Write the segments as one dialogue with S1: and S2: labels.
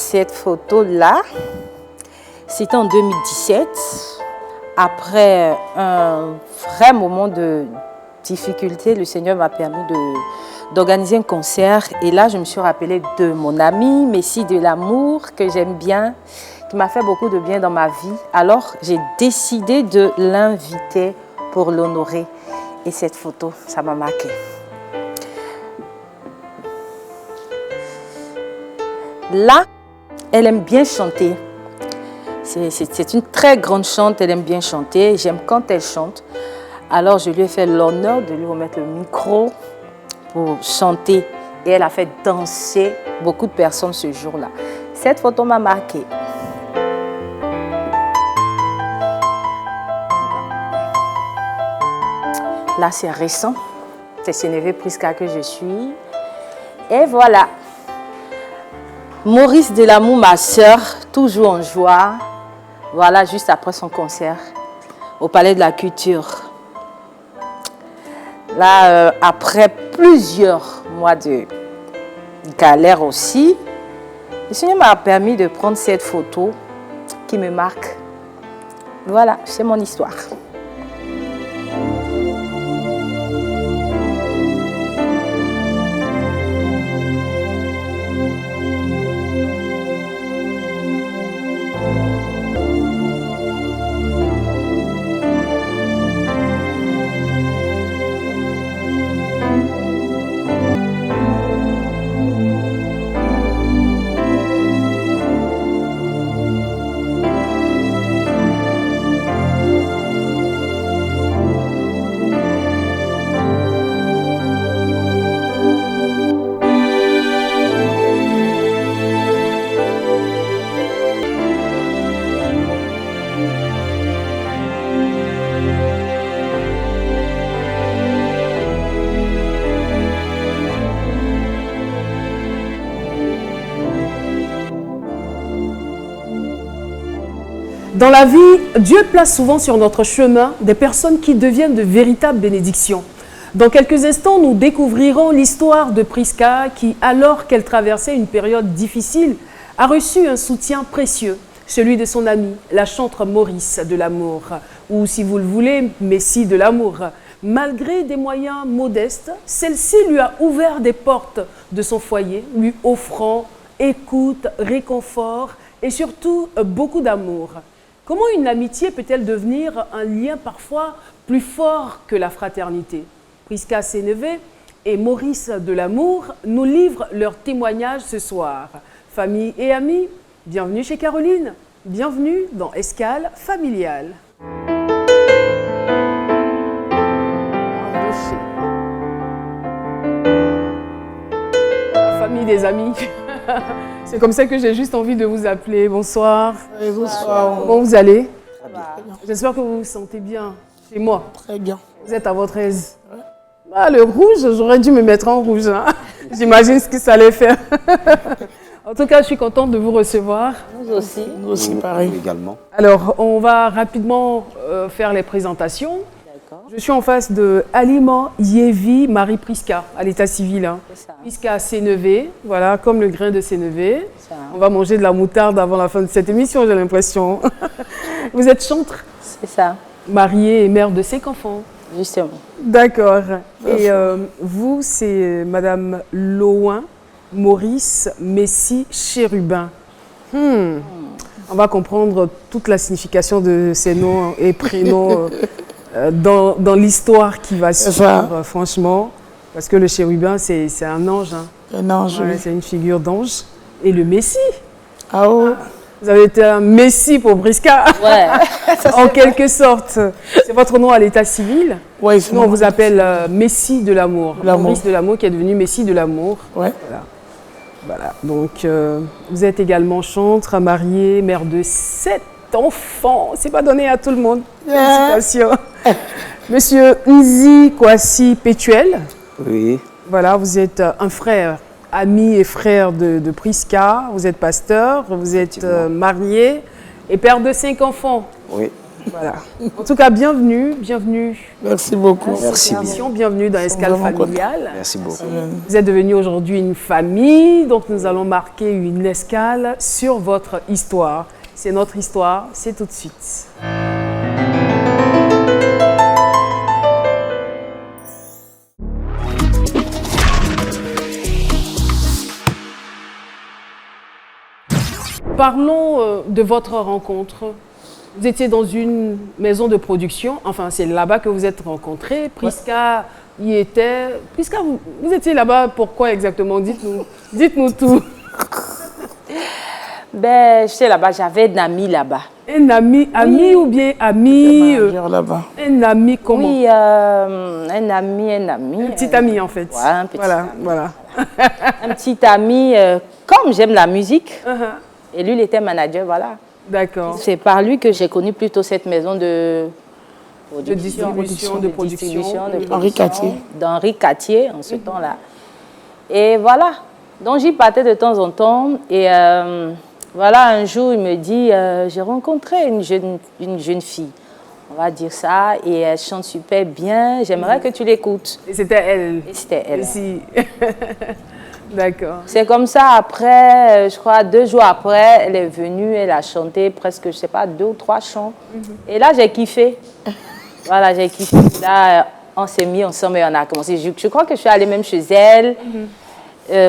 S1: cette photo-là, c'était en 2017, après un vrai moment de difficulté, le Seigneur m'a permis d'organiser un concert. Et là, je me suis rappelée de mon ami Messie de l'amour, que j'aime bien, qui m'a fait beaucoup de bien dans ma vie. Alors, j'ai décidé de l'inviter pour l'honorer. Et cette photo, ça m'a marqué. Là, elle aime bien chanter. C'est une très grande chante, elle aime bien chanter. J'aime quand elle chante. Alors, je lui ai fait l'honneur de lui remettre le micro pour chanter. Et elle a fait danser beaucoup de personnes ce jour-là. Cette photo m'a marqué. Là, c'est récent. C'est Sénévé Priska que je suis. Et voilà. Maurice de l'amour, ma sœur, toujours en joie. Voilà, juste après son concert au Palais de la Culture. Là, après plusieurs mois de galère aussi, le Seigneur m'a permis de prendre cette photo qui me marque. Voilà, c'est mon histoire.
S2: Dans la vie, Dieu place souvent sur notre chemin des personnes qui deviennent de véritables bénédictions. Dans quelques instants, nous découvrirons l'histoire de Priska qui, alors qu'elle traversait une période difficile, a reçu un soutien précieux, celui de son ami, la chantre Maurice de l'amour, ou si vous le voulez, Messie de l'amour. Malgré des moyens modestes, celle-ci lui a ouvert des portes de son foyer, lui offrant écoute, réconfort et surtout beaucoup d'amour. Comment une amitié peut-elle devenir un lien parfois plus fort que la fraternité? Priska Sénévé et Maurice de l'amour nous livrent leur témoignage ce soir. Famille et amis, bienvenue chez Caroline, bienvenue dans Escale familiale. La famille des amis. C'est comme ça que j'ai juste envie de vous appeler. Bonsoir.
S3: Oui, bonsoir.
S2: Comment vous allez?
S3: Très bien.
S2: J'espère que vous vous sentez bien chez moi.
S3: Très bien.
S2: Vous êtes à votre aise. Ouais. Ah, le rouge, j'aurais dû me mettre en rouge. Hein. J'imagine ce que ça allait faire. En tout cas, je suis contente de vous recevoir.
S1: Nous aussi.
S3: Nous aussi, pareil.
S4: Également.
S2: Alors, on va rapidement faire les présentations. Je suis en face de Halima Yevi Marie Priska, à l'état civil. Hein. Priska Sénévé, voilà, comme le grain de Sénévé. On va manger de la moutarde avant la fin de cette émission, j'ai l'impression. Vous êtes chantre?
S1: C'est ça.
S2: Mariée et mère de 5 enfants.
S1: Justement. D'accord.
S2: Et vous, c'est Madame Loin Maurice Messie Chérubin. On va comprendre toute la signification de ces noms et prénoms. Dans l'histoire qui va suivre, franchement, parce que le chérubin, c'est un ange. Hein.
S3: Un ange,
S2: ouais,
S3: oui.
S2: C'est une figure d'ange. Et le Messie.
S3: Ah oh.
S2: Vous avez été un Messie pour Priska.
S1: Ouais.
S2: En quelque sorte. C'est votre nom à l'état civil.
S3: Oui,
S2: Nous, on vous appelle Messie de l'amour. Maurice de l'amour qui est devenu Messie de l'amour.
S3: Ouais.
S2: Voilà. Donc, vous êtes également chantre, mariée, mère de 7 enfants. C'est pas donné à tout le monde. Félicitations. Monsieur Nzi Kwasi Pétuel.
S4: Oui.
S2: Voilà, vous êtes un frère, ami et frère de Priska. Vous êtes pasteur, vous êtes marié et père de 5 enfants.
S4: Oui.
S2: Voilà. En tout cas, bienvenue, bienvenue.
S3: Merci beaucoup.
S2: Merci. Bienvenue dans Escale
S3: Vraiment
S2: familiale.
S4: Merci beaucoup.
S2: Vous êtes devenus aujourd'hui une famille, donc nous allons marquer une escale sur votre histoire. C'est notre histoire, c'est tout de suite. Parlons de votre rencontre. Vous étiez dans une maison de production, enfin c'est là-bas que vous êtes rencontrés. Prisca y était. Prisca, vous étiez là-bas pourquoi exactement? Dites-nous tout.
S1: Ben, j'étais là-bas, j'avais un ami là-bas.
S2: Un ami, ami ou bien ami
S3: là-bas.
S2: Un ami comment?
S1: Oui, un ami.
S2: Un petit ami en fait.
S1: Ouais, un petit ami.
S2: Voilà.
S1: Un petit ami, comme j'aime la musique, et lui, il était manager, voilà.
S2: D'accord.
S1: C'est par lui que j'ai connu plutôt cette maison de
S2: distribution, de production.
S3: Henri Cartier.
S1: D'Henri Cartier, en ce temps-là. Et voilà. Donc, j'y partais de temps en temps. Et voilà, un jour, il me dit, j'ai rencontré une jeune fille. On va dire ça. Et elle chante super bien. J'aimerais que tu l'écoutes.
S2: Et c'était elle.
S1: Et c'était elle.
S2: Si. D'accord.
S1: C'est comme ça, après, je crois, 2 jours après, elle est venue, elle a chanté presque, je sais pas, 2 ou 3 chants. Et là, j'ai kiffé. Voilà, j'ai kiffé. Là, on s'est mis ensemble et on a commencé. Je crois que je suis allée même chez elle,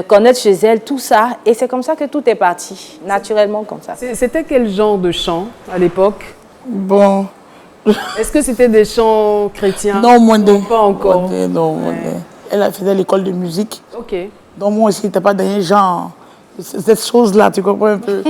S1: connaître chez elle, tout ça. Et c'est comme ça que tout est parti, naturellement comme ça.
S2: C'était quel genre de chant à l'époque?
S3: Bon.
S2: Est-ce que c'était des chants chrétiens?
S3: Non, moins de.
S2: Pas encore.
S3: Non, elle a fait l'école de musique.
S2: Ok.
S3: Donc moi aussi, je n'étais pas dans un genre. Cette chose-là, tu comprends un peu.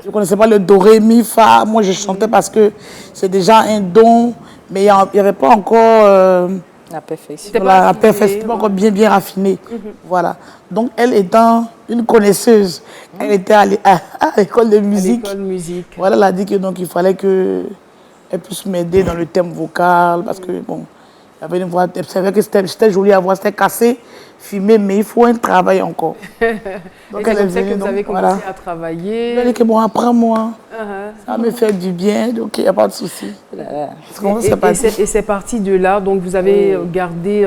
S3: Je ne connaissais pas le do, ré, mi, fa. Moi, je chantais parce que c'est déjà un don, mais il n'y avait pas encore
S1: La perfection.
S3: voilà, la perfection, pas encore bien raffinée. Voilà. Donc, elle étant une connaisseuse, elle était à l'école de musique.
S2: L'école musique.
S3: Voilà, elle a dit que donc il fallait qu'elle puisse m'aider dans le thème vocal parce que bon, il y avait une voix, c'est vrai que c'était joli à voir, c'était cassé, fumé, mais il faut un travail encore.
S2: Donc c'est comme ça que vous avez commencé à travailler.
S3: Elle a dit que bon, apprends-moi, ça me fait du bien, donc il n'y a pas de souci.
S2: Et c'est parti de là, donc vous avez gardé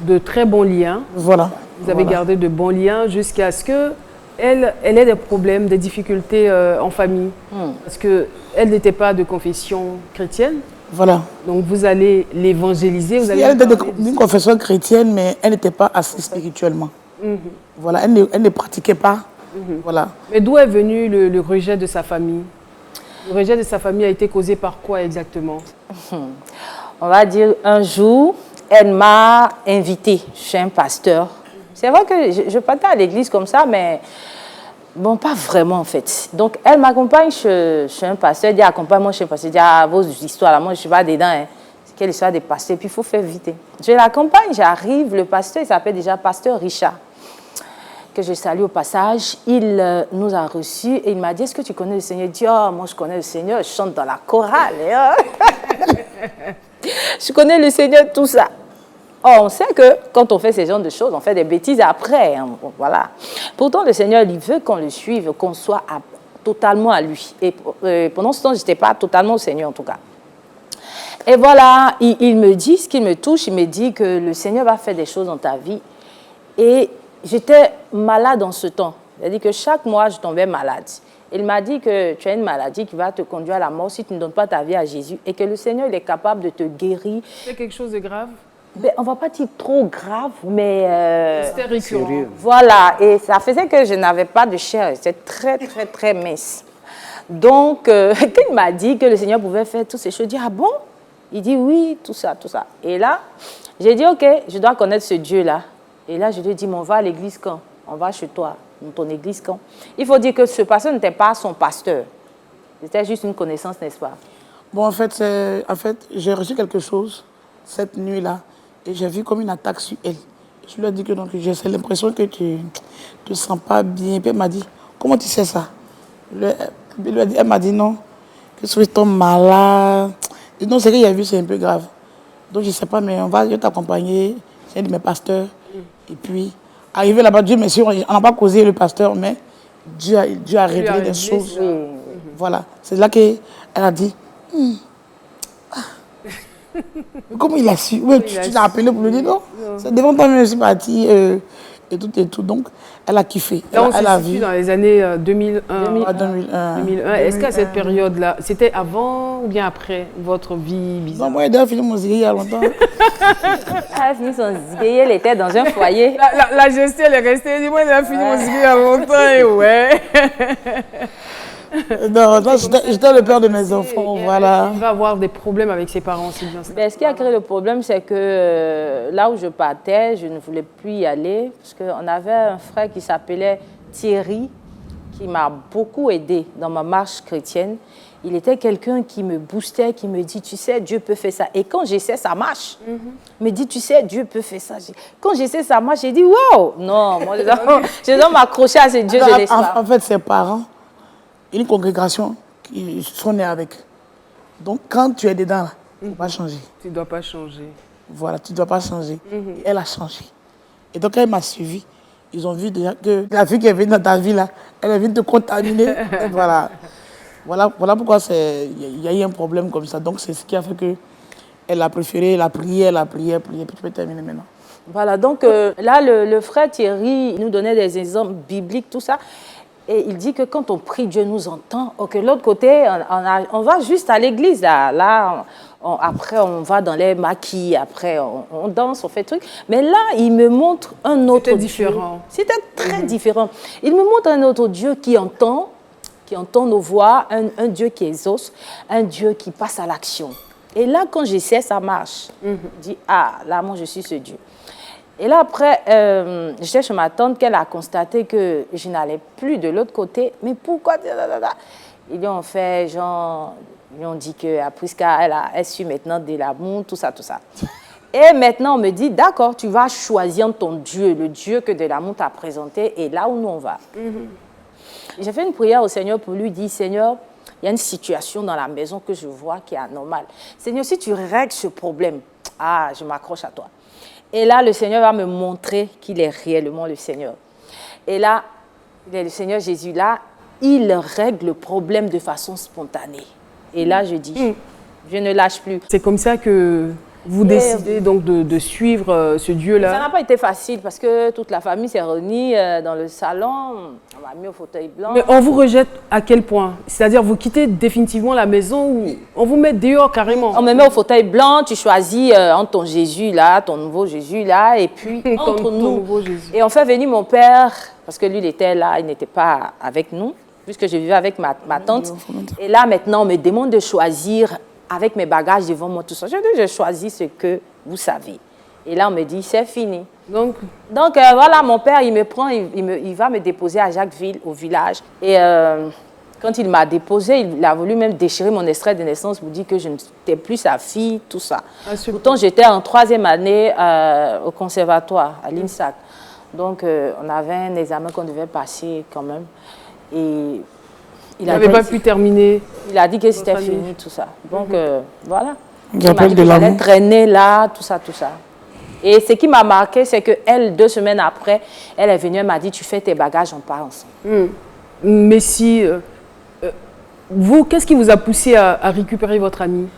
S2: de très bons liens.
S3: Voilà.
S2: Vous avez gardé de bons liens jusqu'à ce que elle ait des problèmes, des difficultés en famille. Parce qu'elle n'était pas de confession chrétienne.
S3: Voilà.
S2: Donc vous allez l'évangéliser.
S3: Elle était d'une confession chrétienne, mais elle n'était pas assez spirituellement. Voilà, elle ne pratiquait pas. Voilà.
S2: Mais d'où est venu le rejet de sa famille? Le rejet de sa famille a été causé par quoi exactement?
S1: On va dire, un jour, elle m'a invitée chez un pasteur. C'est vrai que je partais à l'église comme ça, mais bon, pas vraiment en fait. Donc, elle m'accompagne chez un pasteur. Elle dit, accompagne-moi chez un pasteur. Elle dit, vos histoires là, moi je ne suis pas dedans. Hein. C'est quelle histoire des pasteurs, puis il faut faire vite. Je l'accompagne, j'arrive. Le pasteur, il s'appelle déjà Pasteur Richard, que je salue au passage. Il nous a reçus et il m'a dit, est-ce que tu connais le Seigneur? Il dit, oh, moi je connais le Seigneur, je chante dans la chorale. Hein. Je connais le Seigneur, tout ça. Oh, on sait que quand on fait ce genre de choses, on fait des bêtises après. Hein, voilà. Pourtant, le Seigneur, il veut qu'on le suive, qu'on soit totalement à lui. Et pendant ce temps, je n'étais pas totalement au Seigneur, en tout cas. Et voilà, il me dit, ce qui me touche, il me dit que le Seigneur va faire des choses dans ta vie. Et j'étais malade en ce temps. Il a dit que chaque mois, je tombais malade. Il m'a dit que tu as une maladie qui va te conduire à la mort si tu ne donnes pas ta vie à Jésus et que le Seigneur, il est capable de te guérir.
S2: C'est quelque chose de grave?
S1: Ben, on ne va pas dire trop grave, mais...
S2: C'était récurrent.
S1: Voilà, et ça faisait que je n'avais pas de chair. C'était très, très, très mince. Donc, quand il m'a dit que le Seigneur pouvait faire toutes ces choses, je dis, ah bon? Il dit, oui, tout ça, tout ça. Et là, j'ai dit, ok, je dois connaître ce Dieu-là. Et là, je lui ai dit, mais on va à l'église quand? On va chez toi, dans ton église quand? Il faut dire que ce pasteur n'était pas son pasteur. C'était juste une connaissance, n'est-ce pas?
S3: Bon, en fait, j'ai reçu quelque chose cette nuit-là. Et j'ai vu comme une attaque sur elle. Je lui ai dit que j'ai l'impression que tu ne te sens pas bien. Puis elle m'a dit, comment tu sais ça? Elle m'a dit non, que je tombe malade. Et non, c'est qu'il y a vu, c'est un peu grave. Donc je ne sais pas, mais je vais t'accompagner. C'est un de mes pasteurs. Et puis, arrivé là-bas, Dieu merci, on n'a pas causé le pasteur, mais Dieu a révélé des choses. Voilà. C'est là qu'elle a dit, Comment il a su? Oui, tu l'as appelé pour lui dire non. C'est devant toi, je suis partie et tout et tout. Donc, elle a kiffé.
S2: Là, on
S3: elle a
S2: se situe
S3: vu.
S2: dans les années 2001.
S3: 2001.
S2: 2001. Est-ce qu'à cette période-là, c'était avant ou bien après votre vie bizarre?
S3: Non, moi, j'ai fini mon zigué il y a longtemps.
S1: Elle a fini son zigué, elle était dans un foyer.
S2: La gestion, elle est restée. Elle dit, moi, elle a fini mon zigué il y a longtemps. Et ouais.
S3: Non, j'étais le père de mes enfants, voilà.
S2: Il va avoir des problèmes avec ses parents, c'est bien ça.
S1: Ben, ce qui a créé le problème, c'est que là où je partais, je ne voulais plus y aller parce qu'on avait un frère qui s'appelait Thierry, qui m'a beaucoup aidé dans ma marche chrétienne. Il était quelqu'un qui me boostait, qui me dit, tu sais, Dieu peut faire ça. Et quand j'essaie, ça marche. Il me dit, tu sais, Dieu peut faire ça. Quand j'essaie, ça marche. J'ai dit, wow! Non, moi, je dois m'accrocher à ce Dieu, je laisse pas.
S3: En fait, ses parents, une congrégation qui sont nés avec. Donc, quand tu es dedans, là, tu ne dois pas changer.
S2: Tu ne dois pas changer.
S3: Voilà, tu ne dois pas changer. Et elle a changé. Et donc, elle m'a suivi. Ils ont vu déjà que la fille qui est venue dans ta vie, là, elle est venue te contaminer. Et voilà. Voilà pourquoi il y a eu un problème comme ça. Donc, c'est ce qui a fait qu'elle a préféré, elle a prié, puis tu peux terminer maintenant.
S1: Voilà, donc là, le frère Thierry nous donnait des exemples bibliques, tout ça. Et il dit que quand on prie, Dieu nous entend. Ok, l'autre côté, on va juste à l'église. Là après, on va dans les maquis, après, on danse, on fait trucs. Mais là, il me montre un autre Dieu.
S2: C'était différent.
S1: C'était très différent. Il me montre un autre Dieu qui entend nos voix, un Dieu qui exauce, un Dieu qui passe à l'action. Et là, quand j'essaie, ça marche. Je dis, ah, là, moi, je suis ce Dieu. Et là, après, j'étais chez ma tante qu'elle a constaté que je n'allais plus de l'autre côté. Mais pourquoi? Ils ont fait, genre, ils ont dit que Prisca, elle suit maintenant de l'amour, tout ça, tout ça. Et maintenant, on me dit, d'accord, tu vas choisir ton Dieu, le Dieu que de l'amour t'a présenté, et là où nous on va. J'ai fait une prière au Seigneur pour lui dire, Seigneur, il y a une situation dans la maison que je vois qui est anormale. Seigneur, si tu règles ce problème, je m'accroche à toi. Et là, le Seigneur va me montrer qu'il est réellement le Seigneur. Et là, le Seigneur Jésus, là, il règle le problème de façon spontanée. Et là, je dis, je ne lâche plus.
S2: C'est comme ça que vous décidez donc de suivre ce Dieu-là.
S1: Ça n'a pas été facile parce que toute la famille s'est réunie dans le salon. On m'a mis au fauteuil blanc.
S2: Mais on vous rejette à quel point? C'est-à-dire vous quittez définitivement la maison ou on vous met dehors carrément?
S1: On me met au fauteuil blanc, tu choisis entre ton Jésus là, ton nouveau Jésus là, et puis entre nous. Et on fait venir mon père, parce que lui il était là, il n'était pas avec nous, puisque je vivais avec ma tante. Et là maintenant on me demande de choisir avec mes bagages devant moi, tout ça. Je dis, je choisis ce que vous savez. Et là, on me dit, c'est fini. Donc voilà, mon père, il me prend, il va me déposer à Jacquesville, au village. Et quand il m'a déposé, il a voulu même déchirer mon extrait de naissance pour dire que je n'étais plus sa fille, tout ça. Pourtant, j'étais en 3e année au conservatoire, à l'INSAC. Donc, on avait un examen qu'on devait passer quand même. Et il n'avait
S2: pas pu terminer.
S1: Il a dit que c'était fini, tout ça. Donc, voilà.
S3: Il m'a dit que
S1: j'allais traîner là, tout ça, tout ça. Et ce qui m'a marqué, c'est qu'elle, 2 semaines après, elle est venue, elle m'a dit, tu fais tes bagages, on part ensemble.
S2: Mais si... vous, qu'est-ce qui vous a poussé à récupérer votre ami?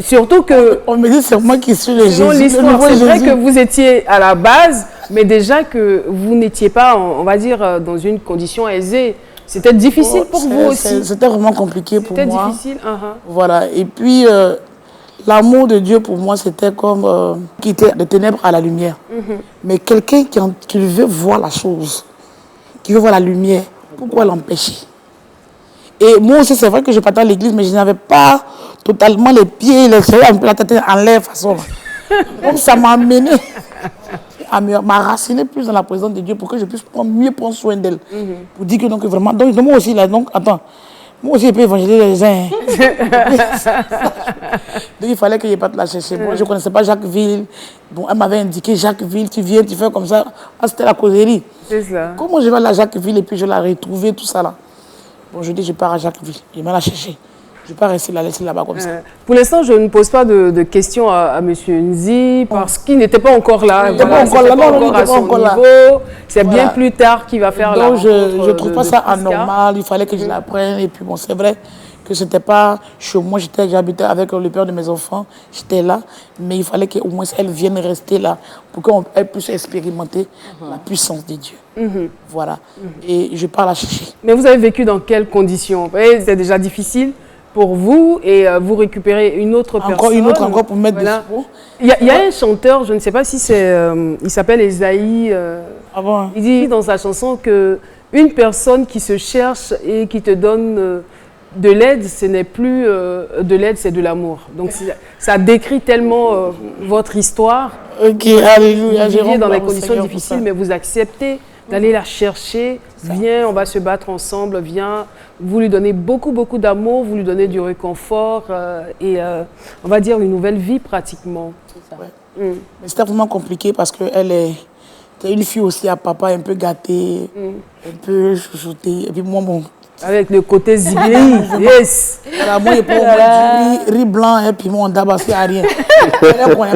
S2: Surtout que...
S3: On me dit, c'est moi qui suis le Jésus.
S2: C'est vrai que vous étiez à la base, mais déjà que vous n'étiez pas, on va dire, dans une condition aisée. C'était difficile pour vous aussi.
S3: C'était vraiment compliqué pour moi.
S2: C'était difficile.
S3: Voilà. Et puis, l'amour de Dieu pour moi, c'était comme quitter des ténèbres à la lumière. Mais quelqu'un qui veut voir la chose, qui veut voir la lumière, pourquoi l'empêcher? Et moi aussi, c'est vrai que je partais à l'église, mais je n'avais pas totalement les pieds, la tête en l'air, façon. Donc, ça m'a amené à m'enraciner plus dans la présence de Dieu pour que je puisse mieux prendre soin d'elle. Pour dire que donc vraiment, donc moi aussi, là, donc, attends, moi aussi je peux évangéliser les gens. Donc il fallait que je parte la chercher. Moi je ne connaissais pas Jacquesville. Bon, elle m'avait indiqué Jacquesville, tu viens, tu fais comme ça. C'était la causerie.
S2: C'est ça.
S3: Comment je vais à Jacquesville et puis je la retrouver, tout ça là. Bon, je dis je pars à Jacquesville. Il m'a la chercher. Je ne vais pas rester la laisser là-bas comme ça.
S2: Pour l'instant, je ne pose pas de questions à M. Nzi parce qu'il n'était pas encore là.
S3: Il n'était pas encore là. Non, il n'était pas encore là.
S2: C'est bien plus tard qu'il va faire la rencontre.
S3: Donc, je ne trouve pas ça anormal. Il fallait que je la prenne. Et puis, bon, c'est vrai que ce n'était pas chez moi, j'habitais avec le père de mes enfants, j'étais là, mais il fallait qu'au moins elle vienne rester là pour qu'elle puisse expérimenter la puissance de Dieu. Voilà. Et je pars la chercher.
S2: Mais vous avez vécu dans quelles conditions? C'est déjà difficile pour vous et vous récupérez une autre personne.
S3: Encore pour mettre des mots.
S2: Il y a un chanteur, je ne sais pas si c'est... il s'appelle Esaïe.
S3: Ah bon?
S2: Il dit dans sa chanson que une personne qui se cherche et qui te donne de l'aide, ce n'est plus de l'aide, c'est de l'amour. Donc ça décrit tellement votre histoire.
S3: Ok, alléluia.
S2: Vous vivez dans des conditions difficiles, mais vous acceptez d'aller la chercher. Viens, on va se battre ensemble. Viens, vous lui donnez beaucoup, beaucoup d'amour, vous lui donnez du réconfort et on va dire une nouvelle vie pratiquement.
S3: Ouais. Mais c'était vraiment compliqué parce qu'elle est une fille aussi à papa un peu gâtée, un peu chouchoutée. Et puis moi, bon.
S2: Avec le côté zigéi, yes.
S3: Voilà, moi, je prends du riz blanc et puis moi, on tabasse à rien.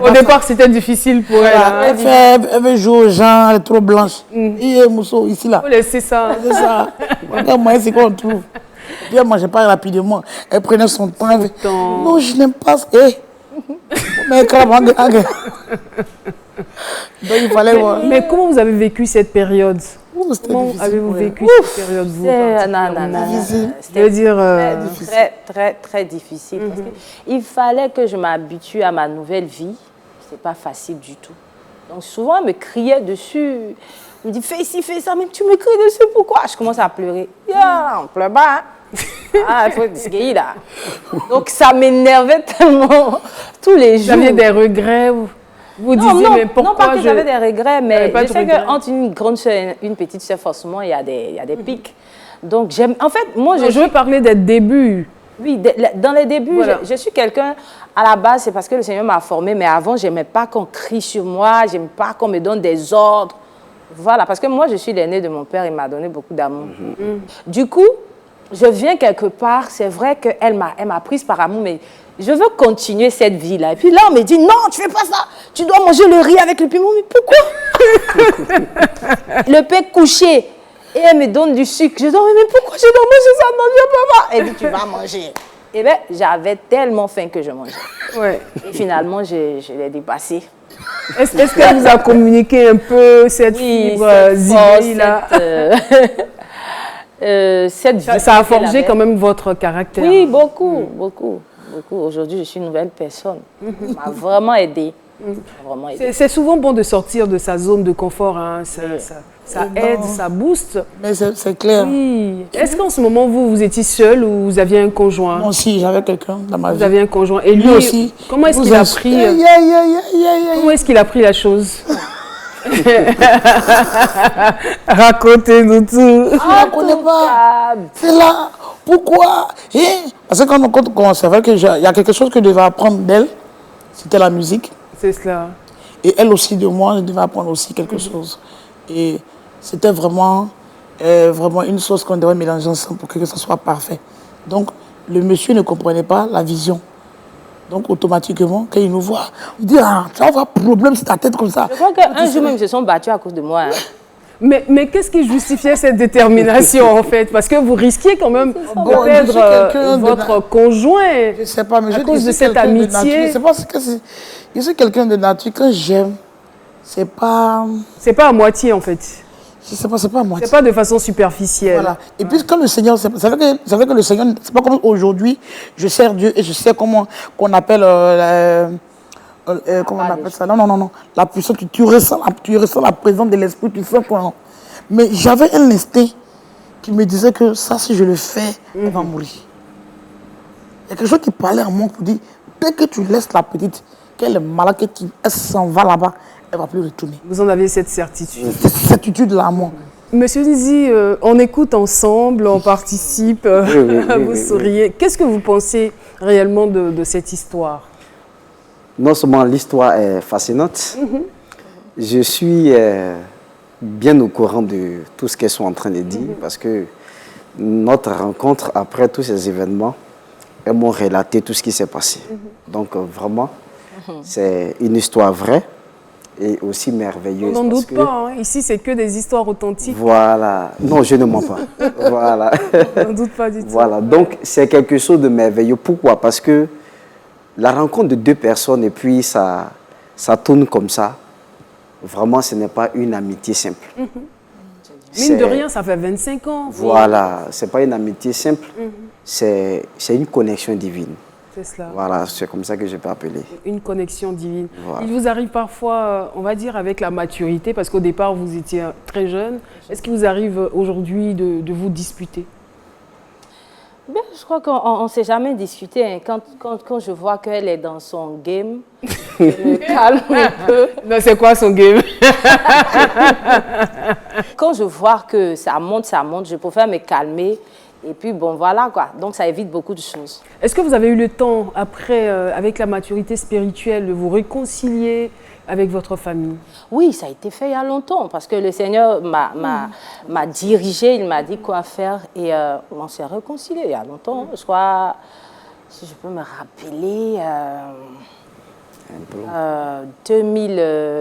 S2: Au départ, c'était difficile pour elle.
S3: Voilà, elle veut jouer aux gens, elle est trop blanche. Et Mousso, ici, là.
S2: Il faut laisser ça.
S3: C'est ça. Moi, c'est qu'on trouve. Puis elle mangeait pas rapidement. Elle prenait son temps. Non, je n'aime pas ça. Mais donc, il fallait voir.
S2: Mais comment vous avez vécu cette période? Comment avez-vous vécu cette période, vous?
S1: C'était très difficile. Parce qu'il fallait que je m'habitue à ma nouvelle vie. Ce n'est pas facile du tout. Donc souvent, elle me criait dessus. Elle me dit, fais ci, fais ça. Mais tu me cries dessus, pourquoi? Je commence à pleurer. On pleure pas. Ah, il faut discuter là. Donc ça m'énervait tellement tous les jours.
S2: Vous aviez des regrets? Vous disiez, mais pourquoi?
S1: Non, pas que j'avais des regrets, mais je sais qu'entre une grande soeur et une petite soeur, forcément, il y a des pics. Donc, j'aime. En fait, moi,
S2: je veux parler des débuts.
S1: Oui, dans les débuts, voilà. je suis quelqu'un, à la base, c'est parce que le Seigneur m'a formée, mais avant, je n'aimais pas qu'on crie sur moi, je n'aimais pas qu'on me donne des ordres. Voilà, parce que moi, je suis l'aînée de mon père, il m'a donné beaucoup d'amour. Du coup, je viens quelque part, c'est vrai qu'elle m'a prise par amour, mais je veux continuer cette vie-là. Et puis là, on me dit, non, tu ne fais pas ça. Tu dois manger le riz avec le piment. Mais pourquoi? Le pain couché. Et elle me donne du sucre. Je dis, mais pourquoi je dois manger ça? Non, je ne peux pas. Elle dit, tu vas manger. Et bien, j'avais tellement faim que je mangeais. Ouais. Et finalement, je l'ai dépassé.
S2: Est-ce qu'elle vous a communiqué un peu cette fibre zigéi-là? Ça a forgé quand même votre caractère.
S1: Oui, beaucoup. Aujourd'hui, je suis une nouvelle personne. Ça m'a vraiment aidée.
S2: C'est souvent bon de sortir de sa zone de confort. Hein. Ça aide, ça booste.
S3: Mais c'est clair.
S2: Oui. Est-ce qu'en ce moment, vous étiez seul ou vous aviez un conjoint?
S3: Moi aussi, j'avais quelqu'un dans ma vie.
S2: Vous aviez un conjoint. Et lui aussi. Comment est-ce qu'il a pris Comment est-ce qu'il a pris la chose? Racontez-nous tout.
S3: Ah, on connaît pas. C'est là. Pourquoi? Parce que c'est vrai qu'il y a quelque chose que je devais apprendre d'elle. C'était la musique.
S2: C'est cela.
S3: Et elle aussi de moi, je devais apprendre aussi quelque chose. Et c'était vraiment une chose qu'on devait mélanger ensemble pour que ça soit parfait. Donc, le monsieur ne comprenait pas la vision. Donc, automatiquement, quand il nous voit, il dit, ah, tu vas avoir problème sur ta tête comme ça.
S1: Je crois qu'un jour même, ils se sont battus à cause de moi. Hein.
S2: Mais qu'est-ce qui justifiait cette détermination, en fait? Parce que vous risquiez quand même de perdre votre conjoint.
S3: Je ne sais pas, mais
S2: à cause de cette amitié.
S3: Je suis quelqu'un de nature. Quand j'aime, c'est pas...
S2: C'est pas à moitié, en fait.
S3: Je sais pas, c'est pas à moitié.
S2: C'est pas de façon superficielle.
S3: Voilà. Et puis quand le Seigneur, c'est vrai que le Seigneur, c'est pas comme aujourd'hui, je sers Dieu et je sais comment qu'on appelle... comment on appelle ça? Non. La puissance, tu ressens la présence de l'esprit, tu sens quoi. Mais j'avais un instinct qui me disait que ça, si je le fais, elle va mourir. Il y a quelque chose qui parlait en moi pour dire, dès que tu laisses la petite, qu'elle est malade, qu'elle s'en va là-bas, elle ne va plus retourner.
S2: Vous en avez cette certitude.
S3: Cette certitude-là en moi.
S2: Monsieur Zizi, on écoute ensemble, on participe, vous souriez. Qu'est-ce que vous pensez réellement de cette histoire?
S4: Non seulement l'histoire est fascinante, je suis bien au courant de tout ce qu'elles sont en train de dire, parce que notre rencontre, après tous ces événements, elles m'ont relaté tout ce qui s'est passé. Donc vraiment, c'est une histoire vraie et aussi merveilleuse.
S2: On n'en
S4: parce
S2: doute
S4: que-
S2: pas, hein. Ici, c'est que des histoires authentiques.
S4: Voilà. Non, je ne mens pas. Voilà.
S2: On n'en doute pas du tout.
S4: Voilà. Donc, c'est quelque chose de merveilleux. Pourquoi? Parce que la rencontre de deux personnes et puis ça tourne comme ça. Vraiment, ce n'est pas une amitié simple.
S2: Mine
S4: C'est-
S2: de rien, ça fait 25 ans.
S4: Voilà. Ce n'est pas une amitié simple. C'est une connexion divine.
S2: C'est cela.
S4: Voilà. C'est comme ça que je peux appeler.
S2: Une connexion divine.
S4: Voilà.
S2: Il vous arrive parfois, on va dire, avec la maturité, parce qu'au départ, vous étiez très jeune. Est-ce qu'il vous arrive aujourd'hui de vous disputer?
S1: Ben, je crois qu'on ne s'est jamais discuté. Hein. Quand je vois qu'elle est dans son game, je me calme un peu.
S2: Non, c'est quoi son game?
S1: Quand je vois que ça monte, je préfère me calmer. Et puis, bon, voilà quoi. Donc, ça évite beaucoup de choses.
S2: Est-ce que vous avez eu le temps, après, avec la maturité spirituelle, de vous réconcilier avec votre famille?
S1: Oui, ça a été fait il y a longtemps parce que le Seigneur m'a dirigé, il m'a dit quoi faire et on s'est réconciliés il y a longtemps. Je crois, si je peux me rappeler,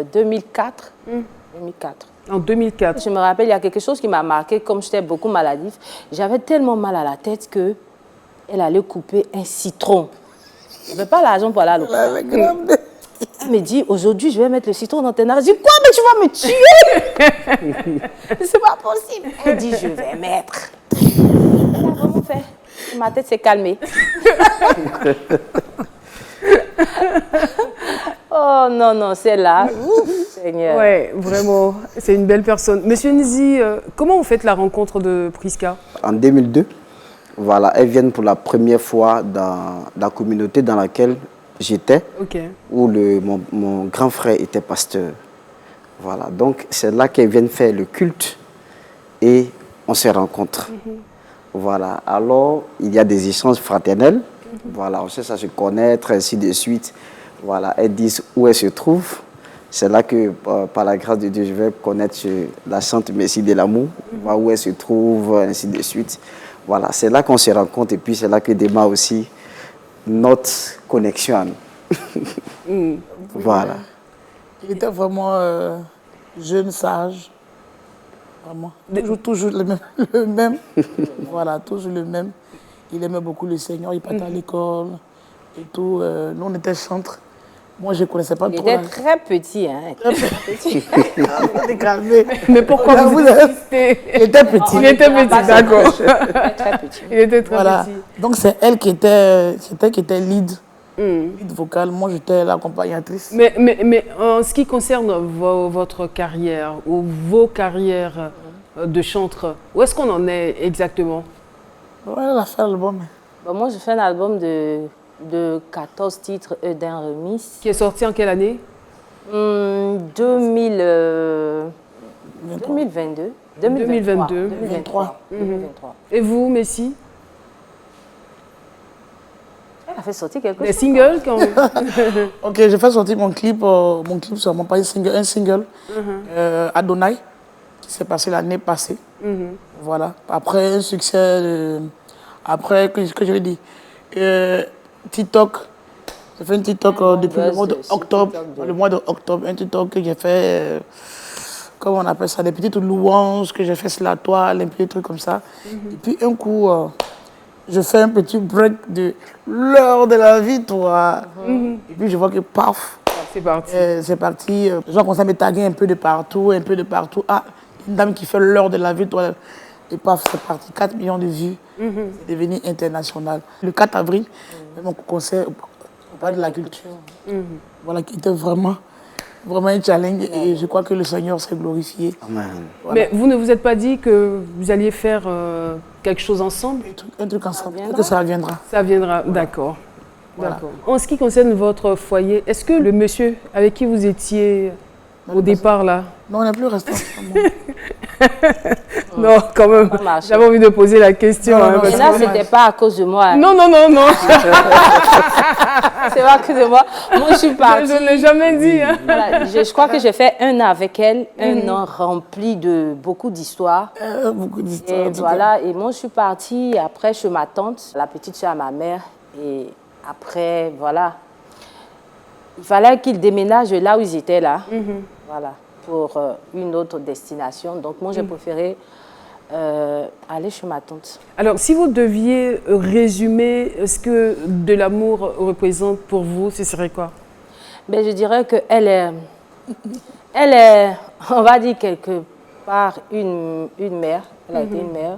S1: 2004. 2004.
S2: En 2004.
S1: Je me rappelle, il y a quelque chose qui m'a marqué, comme j'étais beaucoup maladif. J'avais tellement mal à la tête que elle allait couper un citron. Je n'avais pas l'argent pour aller à l'hôpital. Elle me dit, aujourd'hui, je vais mettre le citron dans tes narines. Je dis, quoi, mais tu vas me tuer. C'est pas possible. Elle dit, je vais mettre. Elle a vraiment fait. Ma tête s'est calmée. Oh non, non, celle-là, ouf, Seigneur.
S2: Ouais, vraiment, c'est une belle personne. Monsieur Nzi, comment vous faites la rencontre de Prisca?
S4: En 2002, voilà, elles viennent pour la première fois dans la communauté dans laquelle j'étais,
S2: Ok.
S4: où mon grand frère était pasteur. Voilà, donc c'est là qu'elles viennent faire le culte et on se rencontre. Voilà, alors il y a des échanges fraternels, voilà, on cherche à se connaître, ainsi de suite. Voilà, elles disent où elles se trouvent. C'est là que, par la grâce de Dieu, je vais connaître la Sainte Messie de l'amour, voir où elle se trouve, ainsi de suite. Voilà, c'est là qu'on se rencontre et puis c'est là que démarre aussi notre connexion à nous. Voilà.
S3: Il était vraiment jeune, sage. Vraiment. Toujours le même. Le même. Voilà, toujours le même. Il aimait beaucoup le Seigneur, il partait à l'école et tout. Nous, on était chantres. Moi, je ne connaissais pas
S1: Il
S3: trop.
S1: était très petit, hein. Très petit.
S3: Il était calmé.
S2: Mais pourquoi
S3: Là,
S2: vous
S3: vous avez-
S2: insistez?
S3: Il était petit.
S2: Il était petit, d'accord.
S1: Très petit.
S2: Il était très
S3: Voilà.
S2: petit.
S3: Donc, c'est elle qui était lead vocale. Moi, j'étais l'accompagnatrice.
S2: Mais en ce qui concerne votre carrière ou vos carrières de chanteur, où est-ce qu'on en est exactement?
S3: Ouais, elle a fait l'album.
S1: Bon, moi, je fais un album de 14 titres d'un remise.
S2: Qui est sorti en quelle année?
S1: 2022. 2022.
S2: 2022.
S1: 2023. 2023.
S2: Et vous, Messi?
S1: Elle a fait sortir quelque
S2: Des
S1: chose.
S2: singles quand...
S3: Ok, j'ai fait sortir mon clip seulement, pas un single, Adonai, qui s'est passé l'année passée. Voilà. Après un succès, après, que je vais dire, TikTok. J'ai fait un TikTok depuis le mois d'octobre. Le mois d'octobre, un TikTok que j'ai fait, comment on appelle ça, des petites louanges que j'ai fait sur la toile, un petit truc comme ça. Et puis un coup, je fais un petit break de l'heure de la vie, toi. Et puis je vois que paf,
S2: C'est parti.
S3: c'est parti. Les gens commencent à me taguer un peu de partout, un peu de partout. Ah, une dame qui fait l'heure de la vie, toi. Et paf, c'est parti. 4 millions de vues. C'est devenu international. Le 4 avril, mon concert au Palais de la Culture. Voilà, qui était vraiment un challenge. Et je crois que le Seigneur s'est glorifié.
S4: Amen.
S3: Voilà.
S2: Mais vous ne vous êtes pas dit que vous alliez faire quelque chose ensemble?
S3: Un truc ensemble. Peut-être que ça viendra.
S2: Ça viendra, d'accord.
S3: Voilà.
S2: D'accord. En ce qui concerne votre foyer, est-ce que le monsieur avec qui vous étiez au départ là?
S3: Non, on n'est plus resté ensemble.
S2: Non, quand même.
S1: Ça marche.
S2: J'avais envie de poser la question.
S3: Non,
S2: hein,
S3: non,
S2: parce
S1: Et
S2: que-
S1: là, ce n'était pas à cause de moi.
S2: Non, non, non, non.
S1: C'est pas à cause de moi. Moi, je suis partie.
S2: Je ne l'ai jamais dit. Hein.
S1: Voilà, je crois que j'ai fait un an avec elle, un an rempli de beaucoup d'histoires.
S3: Beaucoup d'histoires.
S1: Et
S3: en tout cas.
S1: voilà, et moi je suis partie après chez ma tante, la petite soeur à ma mère. Et après, voilà, il fallait qu'ils déménagent là où ils étaient là. Voilà, pour une autre destination. Donc moi, j'ai préféré aller chez ma tante.
S2: Alors, si vous deviez résumer ce que de l'amour représente pour vous, ce serait quoi?
S1: Ben, je dirais qu'elle est, on va dire quelque part, une mère. Elle a été une mère.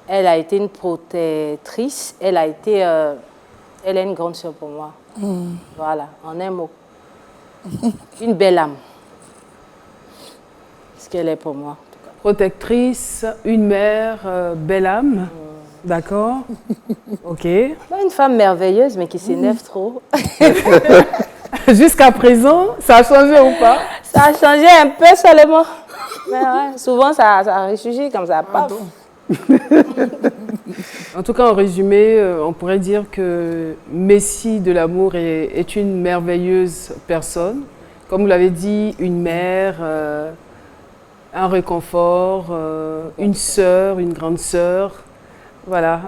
S1: Elle a été une protectrice. Elle est une grande sœur pour moi. Voilà, en un mot. Une belle âme. Ce qu'elle est pour moi.
S2: Protectrice, une mère, belle âme. D'accord. Ok.
S1: Une femme merveilleuse, mais qui s'énerve trop.
S2: Jusqu'à présent, ça a changé ou pas?
S1: Ça a changé un peu seulement. Mais ouais, souvent, ça ressurgit comme ça. Paf.
S2: En tout cas, en résumé, on pourrait dire que Messie de l'amour est une merveilleuse personne. Comme vous l'avez dit, une mère, un réconfort, une sœur, une grande sœur. Voilà.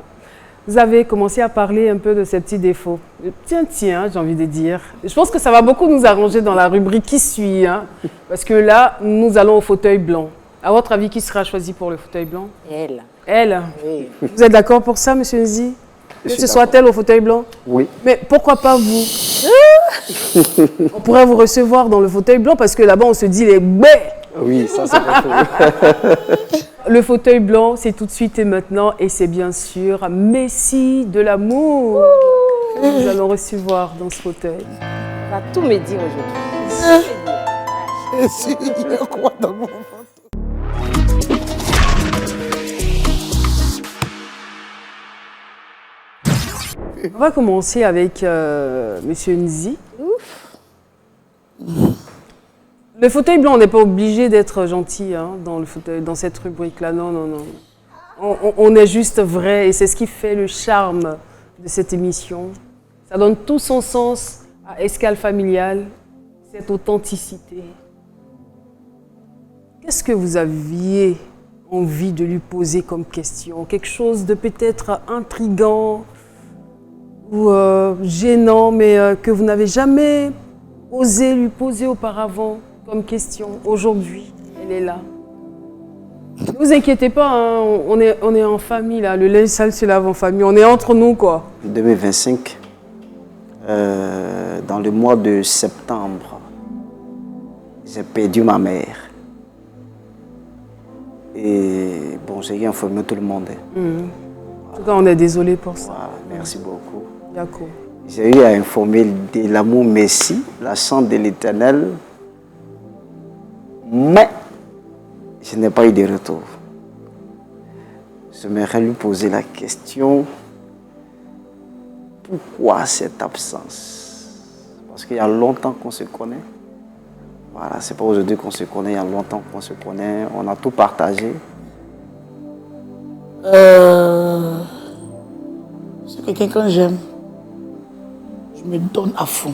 S2: Vous avez commencé à parler un peu de ces petits défauts. Tiens, j'ai envie de dire. Je pense que ça va beaucoup nous arranger dans la rubrique qui suit. Hein, parce que là, nous allons au fauteuil blanc. À votre avis, qui sera choisi pour le fauteuil blanc?
S1: Elle.
S2: Elle.
S1: Oui.
S2: Vous êtes d'accord pour ça, monsieur Nzi? Que ce soit elle au fauteuil blanc?
S4: Oui.
S2: Mais pourquoi pas vous? On pourrait vous recevoir dans le fauteuil blanc parce que là-bas, on se dit les baies.
S4: Oui, ça c'est pas faux.
S2: Le fauteuil blanc, c'est tout de suite et maintenant, et c'est bien sûr Messie de l'amour que nous allons recevoir dans ce fauteuil.
S1: On va tout me dire aujourd'hui.
S3: Et si je crois dans mon ventre.
S2: On va commencer avec monsieur Nzi. Le fauteuil blanc, on n'est pas obligé d'être gentil hein, dans le fauteuil, dans cette rubrique-là. Non, non, non. On est juste vrai et c'est ce qui fait le charme de cette émission. Ça donne tout son sens à Escale Familiale, cette authenticité. Qu'est-ce que vous aviez envie de lui poser comme question? Quelque chose de peut-être intriguant ou gênant, mais que vous n'avez jamais osé lui poser auparavant comme question. Aujourd'hui, elle est là. Ne vous inquiétez pas, hein, on est en famille, là. Le linge sale se lave en famille. On est entre nous, quoi.
S4: 2025, dans le mois de septembre, j'ai perdu ma mère. Et bon, j'ai informé tout le monde.
S2: En tout cas, on est désolé pour ça.
S4: Voilà, merci beaucoup.
S2: D'accord.
S4: J'ai eu à informer de l'amour Messie, la chante de l'Éternel, mais je n'ai pas eu de retour. J'aimerais lui poser la question, pourquoi cette absence? Parce qu'il y a longtemps qu'on se connaît. Voilà, c'est pas aujourd'hui qu'on se connaît, il y a longtemps qu'on se connaît, on a tout partagé.
S3: C'est quelqu'un que j'aime. Je me donne à fond.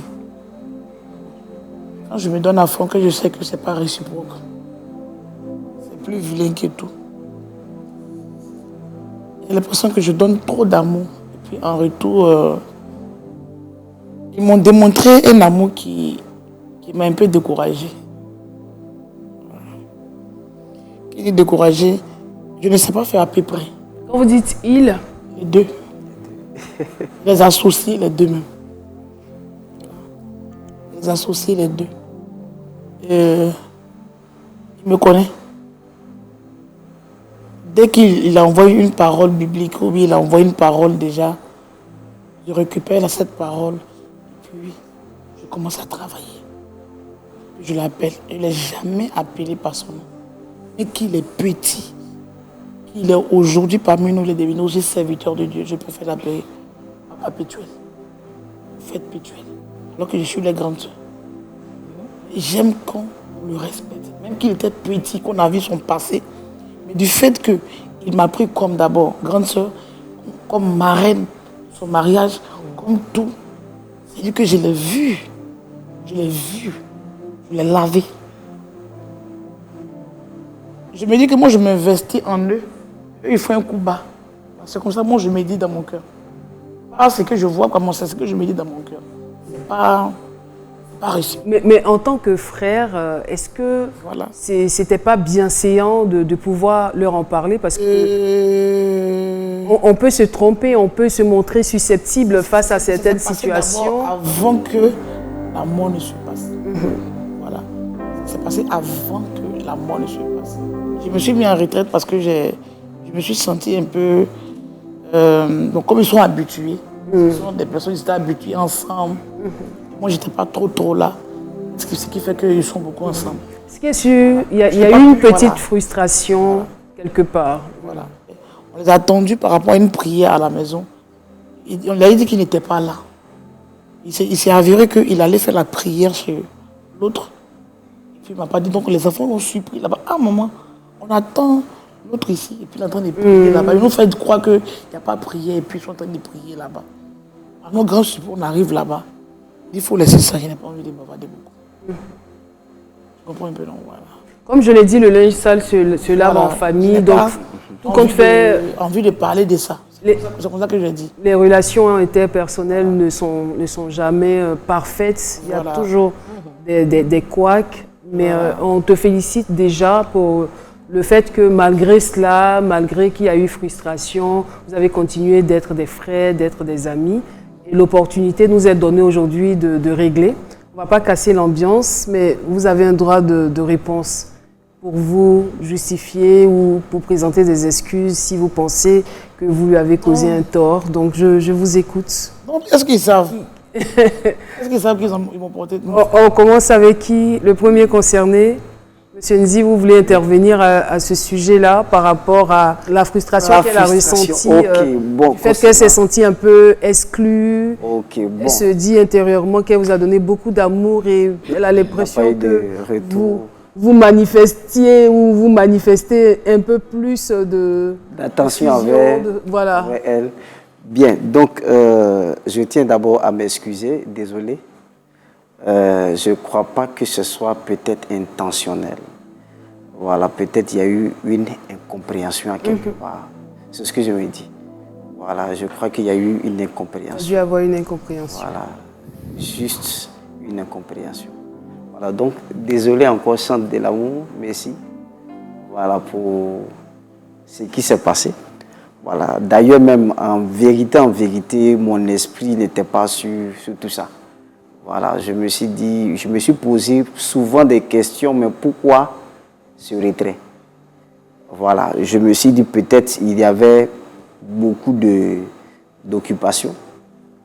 S3: Quand je me donne à fond, que je sais que c'est pas réciproque. C'est plus vilain que tout. J'ai l'impression que je donne trop d'amour. Et puis en retour, ils m'ont démontré un amour qui m'a un peu découragé. Qui est découragé, je ne sais pas faire à peu près.
S2: Quand vous dites il,
S3: Les deux. Les associés, les deux même. Les associés, les deux. Il me connaît. Dès qu'il envoie une parole biblique, ou bien il envoie une parole déjà, je récupère cette parole, et puis je commence à travailler. Je l'appelle. Je ne l'ai jamais appelé par son nom. Mais qu'il est petit, qu'il est aujourd'hui parmi nous, les devenu aussi serviteur de Dieu, je préfère l'appeler Papa Pétuel, Fête Pétuel, alors que je suis les grandes soeurs. J'aime qu'on le respecte, même qu'il était petit, qu'on a vu son passé, mais du fait qu'il m'a pris comme d'abord grande soeur, comme marraine, son mariage, comme tout, c'est-à-dire que je l'ai vu, je l'ai lavé. Je me dis que moi je m'investis en eux, eux ils font un coup bas. C'est comme ça, moi je me dis dans mon cœur. Pas ce que je vois, comment c'est ce que je me dis dans mon cœur. C'est pas pas réussi.
S2: Mais en tant que frère, est-ce que
S3: Voilà.
S2: c'était pas bienséant de pouvoir leur en parler? Parce que on peut se tromper, on peut se montrer susceptible face à certaines situations.
S3: Avant que la mort ne se passe. Voilà. C'est passé avant que la mort ne se passe. Je me suis mis en retraite parce que je me suis senti un peu... donc comme ils sont habitués, ce sont des personnes qui étaient habituées ensemble. Moi, je n'étais pas trop là. Ce qui fait qu'ils sont beaucoup ensemme.
S2: Ce qui est sûr, il y a eu une petite frustration quelque part.
S3: Voilà. On les a attendus par rapport à une prière à la maison. On lui a dit qu'il n'était pas là. Il s'est avéré qu'il allait faire la prière chez l'autre. Et puis il ne m'a pas dit. Donc les enfants l'ont surpris là-bas. Ah maman, on attend l'autre ici. Et puis il est en train de prier là-bas. Ils nous fait croire qu'il n'y a pas prière. Et puis ils sont en train de prier là-bas. À nos grands supports, on arrive là-bas. Il faut laisser ça. Je n'ai pas envie de bavarder beaucoup. Tu comprends un peu, non? Voilà.
S2: Comme je l'ai dit, le linge sale se lave en famille. Donc, tout compte fait,
S3: envie de parler de ça. C'est comme ça que je l'ai dit.
S2: Les relations interpersonnelles ne sont jamais parfaites. Il y a toujours des couacs. Mais on te félicite déjà pour le fait que malgré cela, malgré qu'il y a eu frustration, vous avez continué d'être des frères, d'être des amis. Et l'opportunité nous est donnée aujourd'hui de régler. On ne va pas casser l'ambiance, mais vous avez un droit de réponse pour vous justifier ou pour présenter des excuses si vous pensez que vous lui avez causé un tort. Donc, je vous écoute.
S3: Est-ce qu'ils savent? Est-ce qu'ils savent qu'ils m'ont porté?
S2: On commence avec qui? Le premier concerné. Monsieur Nzi, vous voulez intervenir à ce sujet-là par rapport à la frustration qu'elle a ressentie, le fait qu'elle s'est sentie un peu exclue. Elle se dit intérieurement qu'elle vous a donné beaucoup d'amour et elle a l'impression que vous manifestiez ou vous manifestez un peu plus
S4: d'attention envers elle. Bien, donc je tiens d'abord à m'excuser, désolé. Je ne crois pas que ce soit peut-être intentionnel. Voilà, peut-être il y a eu une incompréhension à quelque part. C'est ce que je me dis. Voilà, je crois qu'il y a eu une incompréhension.
S2: Il a dû avoir une incompréhension.
S4: Voilà, juste une incompréhension. Voilà, donc désolé encore, chante de l'amour, merci. Voilà, pour ce qui s'est passé. Voilà, d'ailleurs même en vérité, mon esprit n'était pas sur tout ça. Voilà, je me suis posé souvent des questions, mais pourquoi ce retrait? Voilà, je me suis dit peut-être il y avait beaucoup d'occupations.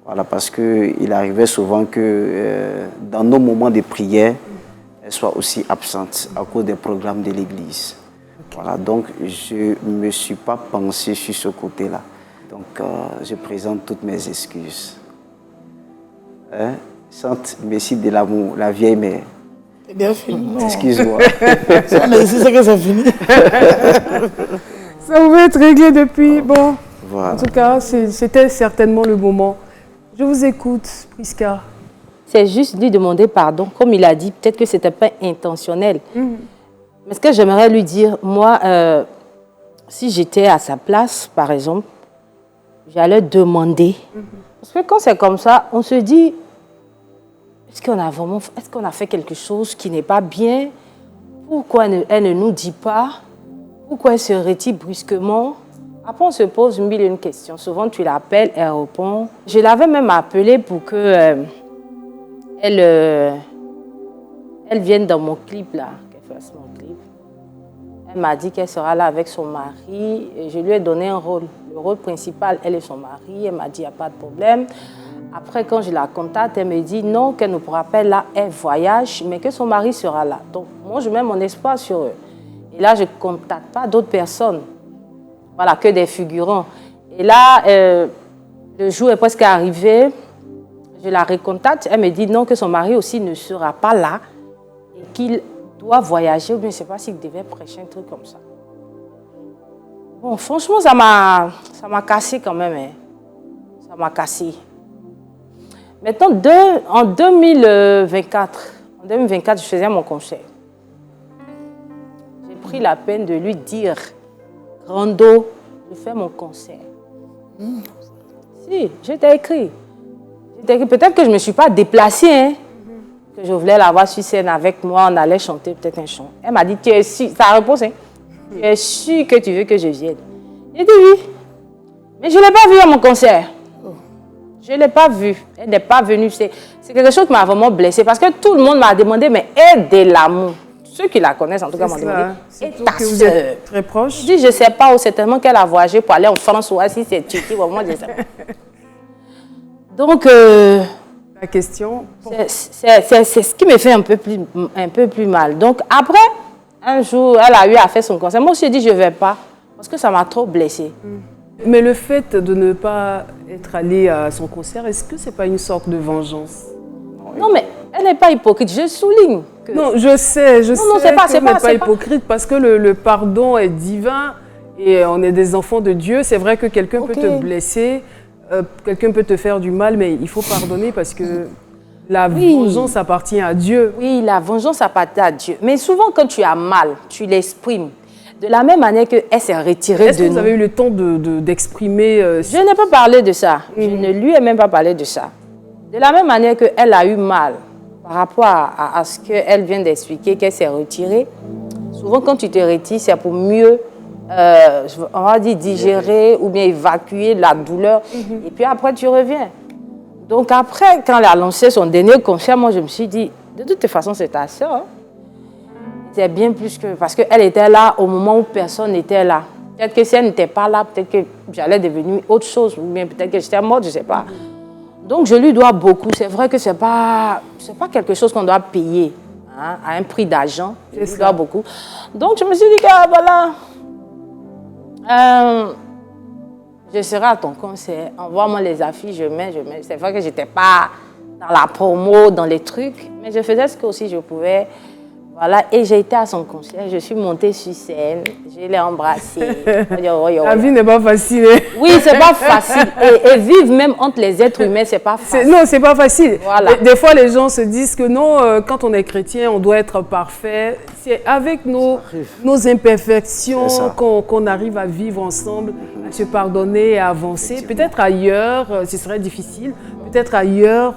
S4: Voilà, parce qu'il arrivait souvent que dans nos moments de prière, elle soit aussi absente à cause des programmes de l'Église. Voilà, donc je ne me suis pas pensé sur ce côté-là. Donc je présente toutes mes excuses. Chante merci de l'amour, la vieille mère.
S3: C'est bien fini.
S4: Excuse-moi.
S3: Si on est ici, c'est que c'est fini.
S2: Ça pouvait être réglé depuis. Bon,
S4: voilà.
S2: En tout cas, c'était certainement le moment. Je vous écoute, Prisca.
S1: C'est juste lui demander pardon. Comme il a dit, peut-être que ce n'était pas intentionnel. Mais ce que j'aimerais lui dire, moi, si j'étais à sa place, par exemple, j'allais demander. Parce que quand c'est comme ça, on se dit, est-ce qu'on a fait quelque chose qui n'est pas bien? Pourquoi elle ne nous dit pas? Pourquoi elle se retire brusquement? Après, on se pose mille et une questions. Souvent, tu l'appelles, elle répond. Je l'avais même appelée pour que elle vienne dans mon clip, là, qu'elle fasse mon clip. Elle m'a dit qu'elle sera là avec son mari. Et je lui ai donné un rôle. Le rôle principal, elle et son mari. Elle m'a dit, il n'y a pas de problème. Après, quand je la contacte, elle me dit non, qu'elle ne pourra pas là, elle voyage, mais que son mari sera là. Donc, moi, je mets mon espoir sur eux. Et là, je ne contacte pas d'autres personnes. Voilà, que des figurants. Et là, le jour est presque arrivé. Je la recontacte. Elle me dit non, que son mari aussi ne sera pas là et qu'il doit voyager. Ou bien je ne sais pas s'il devait prêcher un truc comme ça. Bon, franchement, ça m'a cassé quand même. Hein. Ça m'a cassé. Maintenant, en 2024, je faisais mon concert. J'ai pris la peine de lui dire, Grando, je fais mon concert. Si, je t'ai écrit. Peut-être que je ne me suis pas déplacée. Hein. que je voulais la voir sur scène avec moi, on allait chanter peut-être un chant. Elle m'a dit, tu es sûr, ça a reposé, tu es sûr que tu veux que je vienne? J'ai dit oui, mais je ne l'ai pas vue à mon concert. Je ne l'ai pas vue, elle n'est pas venue. C'est quelque chose qui m'a vraiment blessée parce que tout le monde m'a demandé, mais aide de l'amour. Ceux qui la connaissent, en tout cas, m'ont demandé. Et ta
S2: vous
S1: sœur?
S2: êtes très proche.
S1: Je dis, je ne sais pas où, c'est tellement qu'elle a voyagé pour aller en France ou si c'est Turquie, vraiment, je ne sais pas. Donc,
S2: La question.
S1: c'est ce qui me fait un peu plus mal. Donc, après, un jour, elle a eu à faire son concert. Moi, je me suis dit, je ne vais pas parce que ça m'a trop blessée.
S2: Mais le fait de ne pas être allé à son concert, est-ce que ce n'est pas une sorte de vengeance?
S1: Non, mais elle n'est pas hypocrite. Je souligne que...
S2: Non, je sais
S1: c'est pas,
S2: qu'elle n'est pas hypocrite parce que le pardon est divin et on est des enfants de Dieu. C'est vrai que quelqu'un peut te blesser, quelqu'un peut te faire du mal, mais il faut pardonner parce que la vengeance appartient à Dieu.
S1: Oui, la vengeance appartient à Dieu. Mais souvent, quand tu as mal, tu l'exprimes. De la même manière qu'elle s'est retirée de nous.
S2: Est-ce que vous avez eu le temps d'exprimer
S1: Je n'ai pas parlé de ça. Je ne lui ai même pas parlé de ça. De la même manière qu'elle a eu mal par rapport à ce qu'elle vient d'expliquer, qu'elle s'est retirée. Souvent, quand tu te retires, c'est pour mieux, on va dire, digérer ou bien évacuer la douleur. Et puis après, tu reviens. Donc après, quand elle a lancé son dernier concert, moi, je me suis dit, de toute façon, c'est ta soeur. Hein? C'est bien plus que... Parce qu'elle était là au moment où personne n'était là. Peut-être que si elle n'était pas là, peut-être que j'allais devenir autre chose. Ou bien peut-être que j'étais morte, je ne sais pas. Donc, je lui dois beaucoup. C'est vrai que ce n'est pas quelque chose qu'on doit payer hein, à un prix d'argent. Je lui dois beaucoup. Donc, je me suis dit que, voilà, je serai à ton concert. Envoie-moi les affiches, je mets. C'est vrai que je n'étais pas dans la promo, dans les trucs. Mais je faisais ce que aussi je pouvais. Voilà, et j'ai été à son concert, je suis montée sur scène, je l'ai embrassée.
S2: La vie n'est pas facile.
S1: Oui, c'est pas facile. Et vivre même entre les êtres humains, c'est pas facile.
S2: Non, c'est pas facile.
S1: Voilà.
S2: Des fois, les gens se disent que non, quand on est chrétien, on doit être parfait. C'est avec nos imperfections qu'on arrive à vivre ensemble, à se pardonner et à avancer. Peut-être ailleurs, ce serait difficile. Peut-être ailleurs...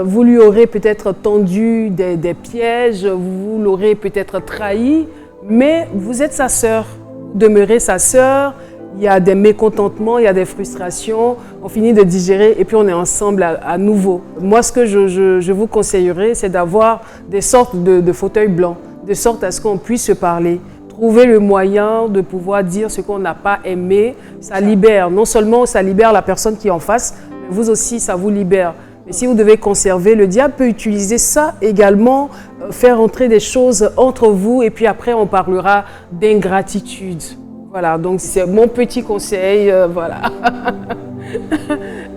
S2: vous lui aurez peut-être tendu des pièges, vous l'aurez peut-être trahi, mais vous êtes sa sœur, demeurez sa sœur, il y a des mécontentements, il y a des frustrations, on finit de digérer et puis on est ensemble à nouveau. Moi, ce que je vous conseillerais, c'est d'avoir des sortes de fauteuils blancs, de sorte à ce qu'on puisse se parler. Trouver le moyen de pouvoir dire ce qu'on n'a pas aimé, ça libère. Non seulement ça libère la personne qui est en face, mais vous aussi, ça vous libère. Mais si vous devez conserver, le diable peut utiliser ça également, faire entrer des choses entre vous et puis après on parlera d'ingratitude. Voilà, donc c'est mon petit conseil, voilà.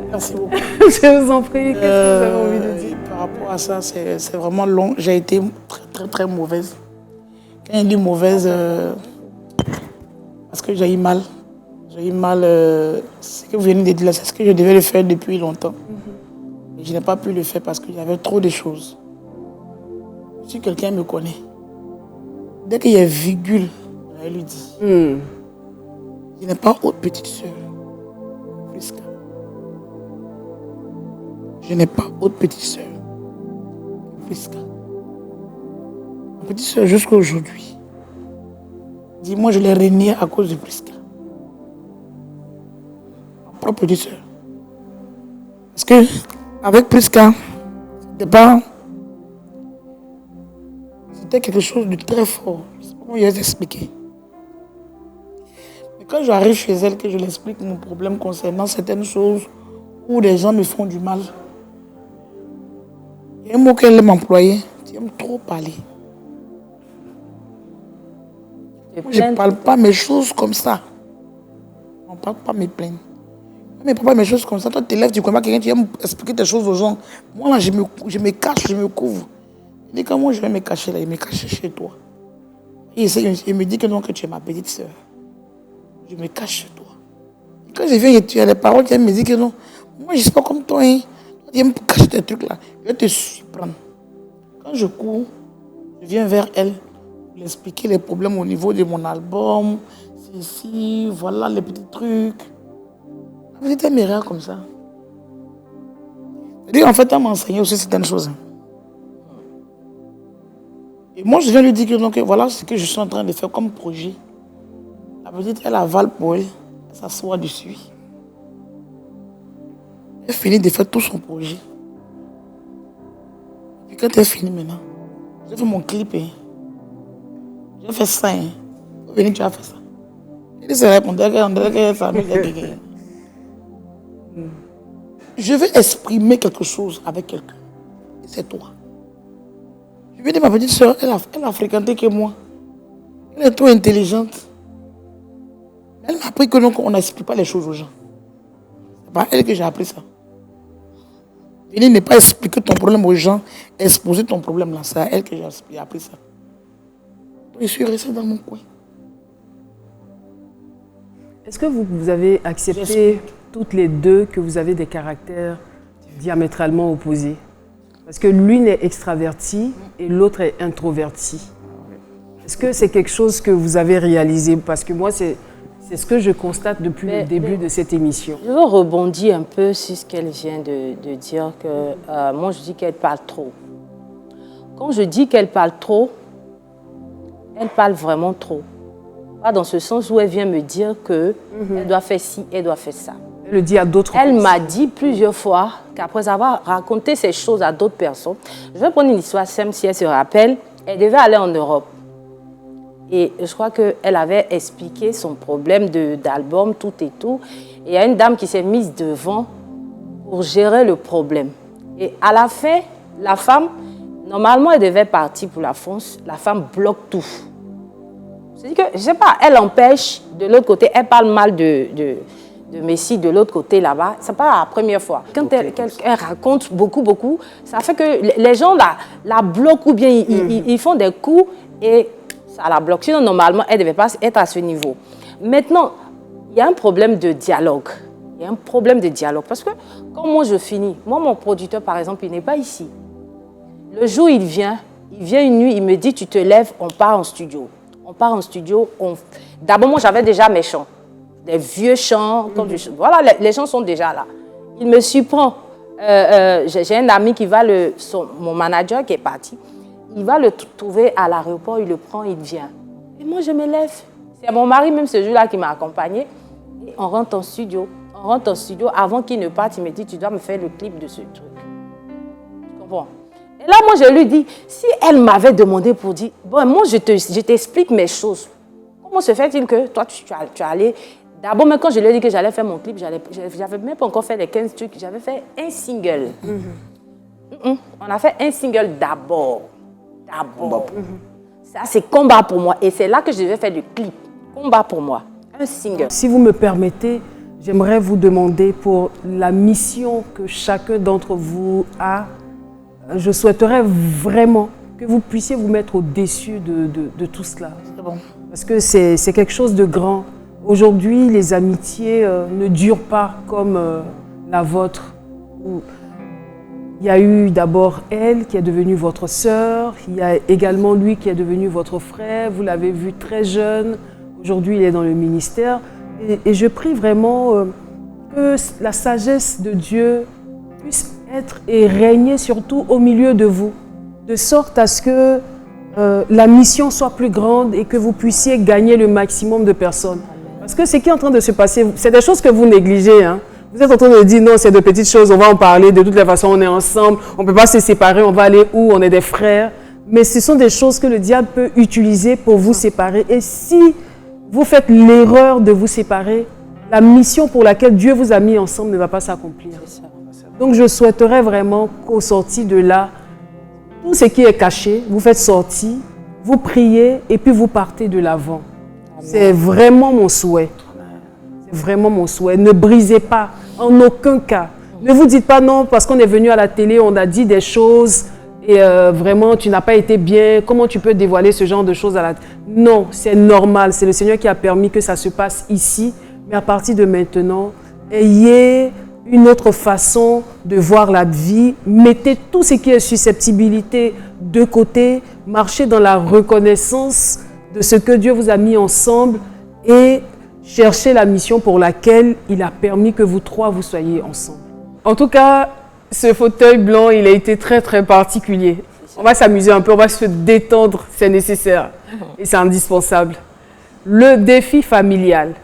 S3: Merci beaucoup.
S2: Je vous en prie, qu'est-ce que vous avez envie de dire?
S3: Par rapport à ça, c'est vraiment long. J'ai été très, très, très mauvaise. Quand il dit mauvaise, parce que j'ai eu mal. J'ai eu mal, ce que vous venez de dire là, c'est ce que je devais le faire depuis longtemps. Je n'ai pas pu le faire parce qu'il y avait trop de choses. Si quelqu'un me connaît, dès qu'il y a virgule, je lui dis, je n'ai pas autre petite soeur. Prisca. Je n'ai pas autre petite soeur. Prisca. Ma petite soeur jusqu'à aujourd'hui. Dis-moi, je l'ai reniée à cause de Prisca. Ma propre petite soeur. Parce que avec Prisca, c'était quelque chose de très fort. Je ne sais pas comment je vais t'expliquer. Mais quand j'arrive chez elle, que je lui explique mon problème concernant certaines choses où les gens me font du mal, il y a un mot qu'elle aime employer, tu aimes trop parler. Moi, je ne parle pas mes choses comme ça. On ne parle pas mes plaintes. Mais papa, mes choses comme ça, toi tu te lèves, tu connais quelqu'un, tu aimes expliquer tes choses aux gens. Moi là, je me cache, je me couvre. Il dit comment je vais me cacher là, il me cache chez toi. Et il me dit que non, que tu es ma petite soeur. Je me cache chez toi. Et quand je viens et tu as les paroles, tu me dis que non, moi je ne suis pas comme toi. Hein. Tu aimes cacher tes trucs là. Je vais te surprendre. Quand je cours, je viens vers elle pour lui expliquer les problèmes au niveau de mon album. Ceci, voilà les petits trucs. Vous êtes un miracle comme ça. En fait, elle m'a enseigné aussi certaines choses. Et moi, je viens lui dire que donc, voilà ce que je suis en train de faire comme projet. La petite, elle avale pour elle, elle s'assoit dessus. Elle finit de faire tout son projet. Et quand elle finit maintenant, j'ai fait mon clip. Hein. J'ai fait ça. Hein. Venez, tu as fait ça. Elle se répondait qu'elle s'amuse. Je veux exprimer quelque chose avec quelqu'un. Et c'est toi. Je lui ai dit, ma petite soeur, elle a fréquenté que moi. Elle est trop intelligente. Elle m'a appris que on n'explique pas les choses aux gens. C'est pas elle que j'ai appris ça. Venez ne pas expliquer ton problème aux gens, exposer ton problème là. C'est à elle que j'ai appris ça. Donc, je suis resté dans mon coin.
S2: Est-ce que vous avez accepté toutes les deux que vous avez des caractères diamétralement opposés? Parce que l'une est extravertie et l'autre est introvertie. Est-ce que c'est quelque chose que vous avez réalisé? Parce que moi, c'est ce que je constate depuis le début de cette émission.
S1: Je veux rebondir un peu sur ce qu'elle vient de dire. Que, moi, je dis qu'elle parle trop. Quand je dis qu'elle parle trop, elle parle vraiment trop. Pas dans ce sens où elle vient me dire qu'elle doit faire ci, elle doit faire ça.
S2: Elle le dit à d'autres
S1: personnes. Elle m'a dit plusieurs fois qu'après avoir raconté ces choses à d'autres personnes, je vais prendre une histoire simple si elle se rappelle, elle devait aller en Europe. Et je crois qu'elle avait expliqué son problème d'album, tout et tout. Et il y a une dame qui s'est mise devant pour gérer le problème. Et à la fin, la femme, normalement, elle devait partir pour la France. La femme bloque tout. C'est-à-dire que, je ne sais pas, elle empêche, de l'autre côté, elle parle mal de Messi, de l'autre côté là-bas. Ce n'est pas la première fois. Quand elle raconte beaucoup, ça fait que les gens la bloquent ou bien ils font des coups et ça la bloque. Sinon, normalement, elle ne devait pas être à ce niveau. Maintenant, il y a un problème de dialogue. Il y a un problème de dialogue. Parce que quand moi je finis, moi, mon producteur, par exemple, il n'est pas ici. Le jour où il vient une nuit, il me dit, tu te lèves, on part en studio. On part en studio. D'abord, moi, j'avais déjà mes chants. Des vieux chants. Voilà, les chants sont déjà là. Il me surprend. J'ai un ami qui va, mon manager qui est parti, il va le trouver à l'aéroport, il le prend, il vient. Et moi, je me lève. C'est mon mari, même ce jour-là, qui m'a accompagnée. Et on rentre en studio. Avant qu'il ne parte, il me dit, tu dois me faire le clip de ce truc. Tu comprends? Et là, moi, je lui dis, si elle m'avait demandé pour dire, bon, moi, je t'explique mes choses. Comment se fait-il que toi, tu es allé... D'abord, même quand je lui ai dit que j'allais faire mon clip, j'avais même pas encore fait les 15 trucs, j'avais fait un single. On a fait un single d'abord. Ça, c'est combat pour moi. Et c'est là que je devais faire le clip. Combat pour moi. Un single.
S2: Si vous me permettez, j'aimerais vous demander pour la mission que chacun d'entre vous a, je souhaiterais vraiment que vous puissiez vous mettre au-dessus de tout cela.
S3: C'est bon.
S2: Parce que c'est quelque chose de grand. Aujourd'hui, les amitiés ne durent pas comme la vôtre. Il y a eu d'abord elle qui est devenue votre sœur, il y a également lui qui est devenu votre frère, vous l'avez vu très jeune, aujourd'hui il est dans le ministère. Et je prie vraiment que la sagesse de Dieu puisse être et régner surtout au milieu de vous, de sorte à ce que la mission soit plus grande et que vous puissiez gagner le maximum de personnes. Parce que ce qui est en train de se passer, c'est des choses que vous négligez, hein. Vous êtes en train de dire non, c'est de petites choses, on va en parler, de toutes les façons on est ensemble, on ne peut pas se séparer, on va aller où, on est des frères. Mais ce sont des choses que le diable peut utiliser pour vous séparer. Et si vous faites l'erreur de vous séparer, la mission pour laquelle Dieu vous a mis ensemble ne va pas s'accomplir. Donc je souhaiterais vraiment qu'au sorti de là, tout ce qui est caché, vous faites sortir, vous priez et puis vous partez de l'avant. C'est vraiment mon souhait. C'est vraiment mon souhait. Ne brisez pas, en aucun cas. Ne vous dites pas non, parce qu'on est venu à la télé, on a dit des choses et vraiment tu n'as pas été bien. Comment tu peux dévoiler ce genre de choses à la télé? Non, c'est normal. C'est le Seigneur qui a permis que ça se passe ici. Mais à partir de maintenant, ayez une autre façon de voir la vie. Mettez tout ce qui est susceptibilité de côté. Marchez dans la reconnaissance de ce que Dieu vous a mis ensemble et cherchez la mission pour laquelle il a permis que vous trois vous soyez ensemble. En tout cas, ce fauteuil blanc, il a été très très particulier. On va s'amuser un peu, on va se détendre, c'est nécessaire et c'est indispensable. Le défi familial.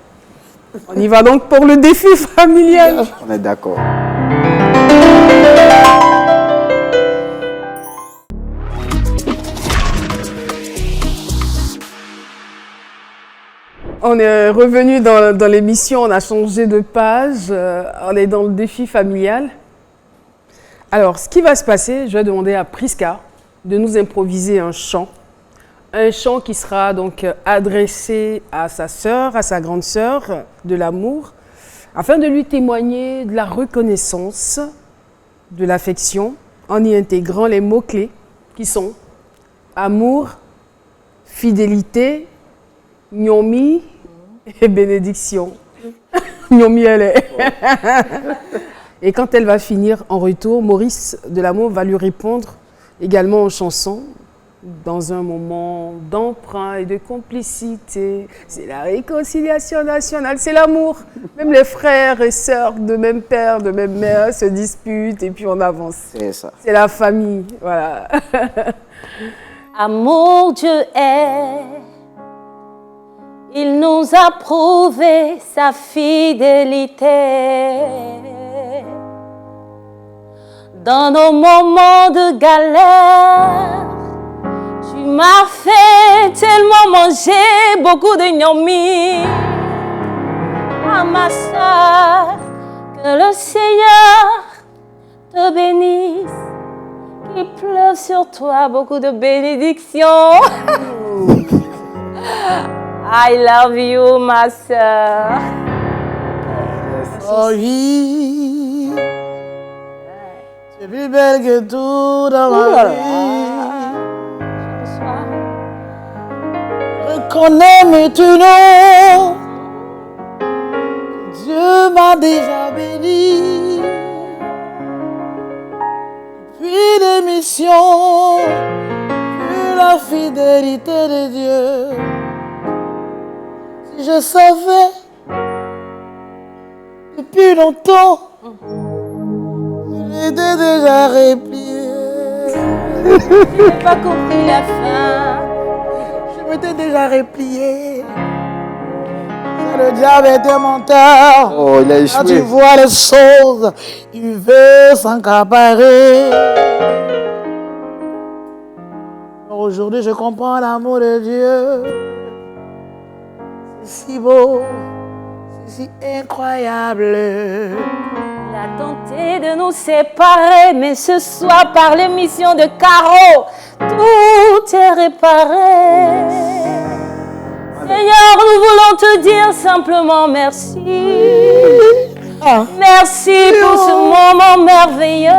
S2: On y va donc pour le défi familial.
S4: On est d'accord.
S2: On est revenu dans l'émission, on a changé de page, on est dans le défi familial. Alors, ce qui va se passer, je vais demander à Prisca de nous improviser un chant qui sera donc adressé à sa sœur, à sa grande sœur de l'amour, afin de lui témoigner de la reconnaissance, de l'affection, en y intégrant les mots-clés qui sont amour, fidélité, gnomi et bénédiction. Gnomi, elle est. Et quand elle va finir en retour, Maurice de l'amour va lui répondre également en chanson, dans un moment d'emprunt et de complicité. C'est la réconciliation nationale, c'est l'amour. Même les frères et sœurs de même père, de même mère se disputent et puis on avance.
S4: C'est ça.
S2: C'est la famille, voilà.
S1: Amour, Dieu est. Il nous a prouvé sa fidélité. Dans nos moments de galère, tu m'as fait tellement manger beaucoup de gnomi. À ma soeur, que le Seigneur te bénisse, qu'il pleuve sur toi beaucoup de bénédictions. I love you, ma soeur.
S3: Oh oui, tu es plus belle que tout dans ma vie.
S1: Bonsoir.
S3: Reconnais maintenant, Dieu m'a déjà béni. Puis des missions, puis la fidélité de Dieu. Si je savais depuis longtemps, je l'étais déjà replié.
S1: Je n'ai pas compris la fin.
S3: Je m'étais déjà replié. Le diable était menteur.
S4: Oh, il a échoué.
S3: Quand tu vois les choses, il veut s'accaparer. Aujourd'hui, je comprends l'amour de Dieu. C'est si beau, c'est si incroyable.
S1: Il a tenté de nous séparer, mais ce soir, par l'émission de Caro, tout est réparé. Seigneur, nous voulons te dire simplement merci. Merci pour ce moment merveilleux.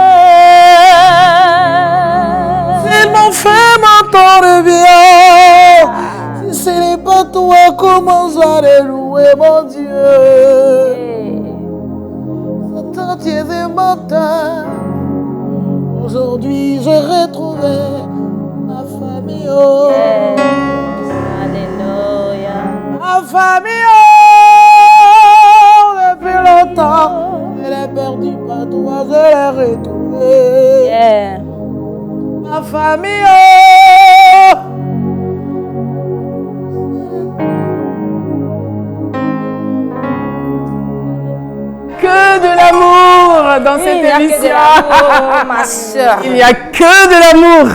S3: Il m'a fait m'entendre bien. Si ce n'est pas toi, comment j'allais louer mon Dieu? Satan, tu es un menteur. Aujourd'hui, j'ai retrouvé ma famille. Oh.
S1: Alléluia.
S3: Ma famille, oh, depuis longtemps, je l'ai perdue par toi, je l'ai retrouvée.
S1: Yeah.
S3: Ma famille, oh.
S2: Que de l'amour dans cette
S1: Il n'y a que de
S2: émission.
S1: l'amour, ma soeur.
S2: Il n'y a que de l'amour.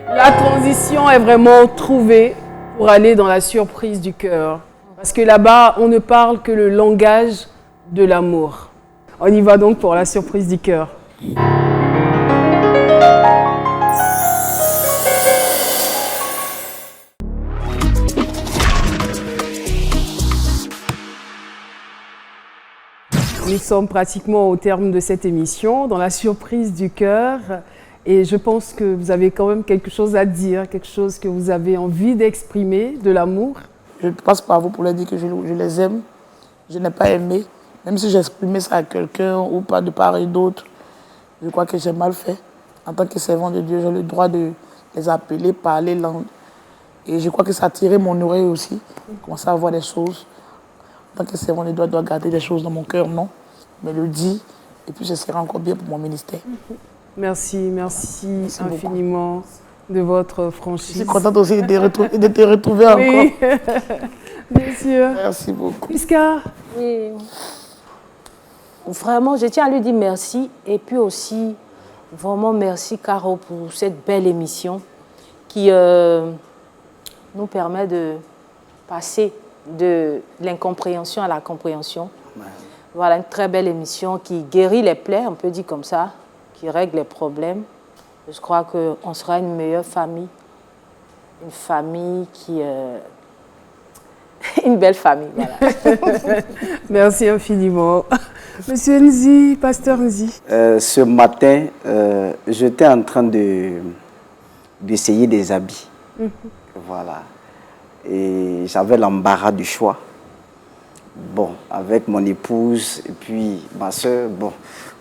S2: La transition est vraiment trouvée pour aller dans la surprise du cœur. Parce que là-bas, on ne parle que le langage de l'amour. On y va donc pour la surprise du cœur. Nous sommes pratiquement au terme de cette émission, dans la surprise du cœur. Et je pense que vous avez quand même quelque chose à dire, quelque chose que vous avez envie d'exprimer, de l'amour.
S3: Je passe par vous pour leur dire que je les aime. Je n'ai pas aimé. Même si j'exprimais ça à quelqu'un ou pas de part et d'autre, je crois que j'ai mal fait. En tant que servant de Dieu, j'ai le droit de les appeler, parler langue. Et je crois que ça a tiré mon oreille aussi. Commencer à voir des choses. En tant que servant de Dieu, je dois garder des choses dans mon cœur, non. Mais le dit, et puis ce sera encore bien pour mon ministère.
S2: Merci infiniment de votre franchise.
S3: Je suis contente aussi de te retrouver encore.
S2: Oui, bien sûr.
S3: Merci beaucoup.
S2: Priska.
S1: Oui. Vraiment, je tiens à lui dire merci. Et puis aussi, vraiment merci, Caro, pour cette belle émission qui nous permet de passer de l'incompréhension à la compréhension. Ouais. Voilà, une très belle émission qui guérit les plaies, on peut dire comme ça, qui règle les problèmes. Je crois qu'on sera une meilleure famille. Une famille qui... une belle famille, voilà.
S2: Merci infiniment. Monsieur Nzi, pasteur Nzi.
S4: Ce matin, j'étais en train d'essayer des habits. Voilà. Et j'avais l'embarras du choix. Bon, avec mon épouse et puis ma soeur, bon,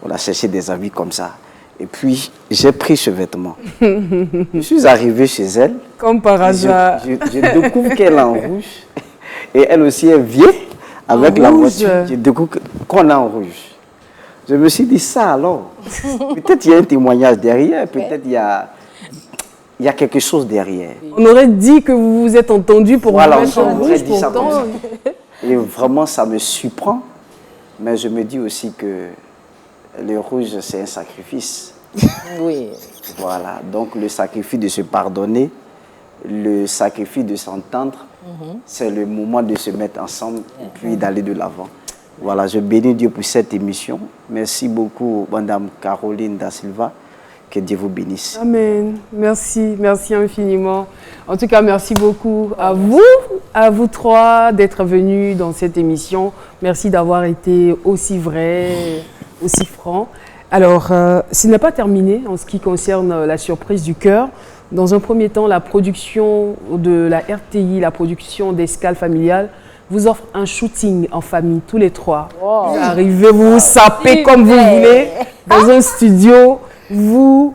S4: on a cherché des habits comme ça. Et puis, j'ai pris ce vêtement. Je suis arrivé chez elle.
S2: Comme par hasard.
S4: Je découvre qu'elle est en rouge. Et elle aussi, elle vient avec la voiture. Je découvre qu'on est en rouge. Je me suis dit, ça alors, peut-être il y a un témoignage derrière, peut-être il y a quelque chose derrière.
S2: On aurait dit que vous vous êtes entendu pour
S4: voilà,
S2: vous mettre en rouge pourtant.
S4: Et vraiment, ça me surprend. Mais je me dis aussi que le rouge, c'est un sacrifice.
S1: Oui.
S4: Voilà, donc le sacrifice de se pardonner, le sacrifice de s'entendre, c'est le moment de se mettre ensemble et puis d'aller de l'avant. Voilà, je bénis Dieu pour cette émission. Merci beaucoup, Madame Caroline Da Silva. Que Dieu vous bénisse.
S2: Amen. Merci infiniment. En tout cas, merci beaucoup à vous trois d'être venus dans cette émission. Merci d'avoir été aussi vrai, aussi franc. Alors, ce n'est pas terminé en ce qui concerne la surprise du cœur. Dans un premier temps, la production de la RTI, la production d'Escale Familiale, vous offre un shooting en famille, tous les trois. Wow. Vous arrivez, vous vous sapez comme vous voulez dans un studio. Vous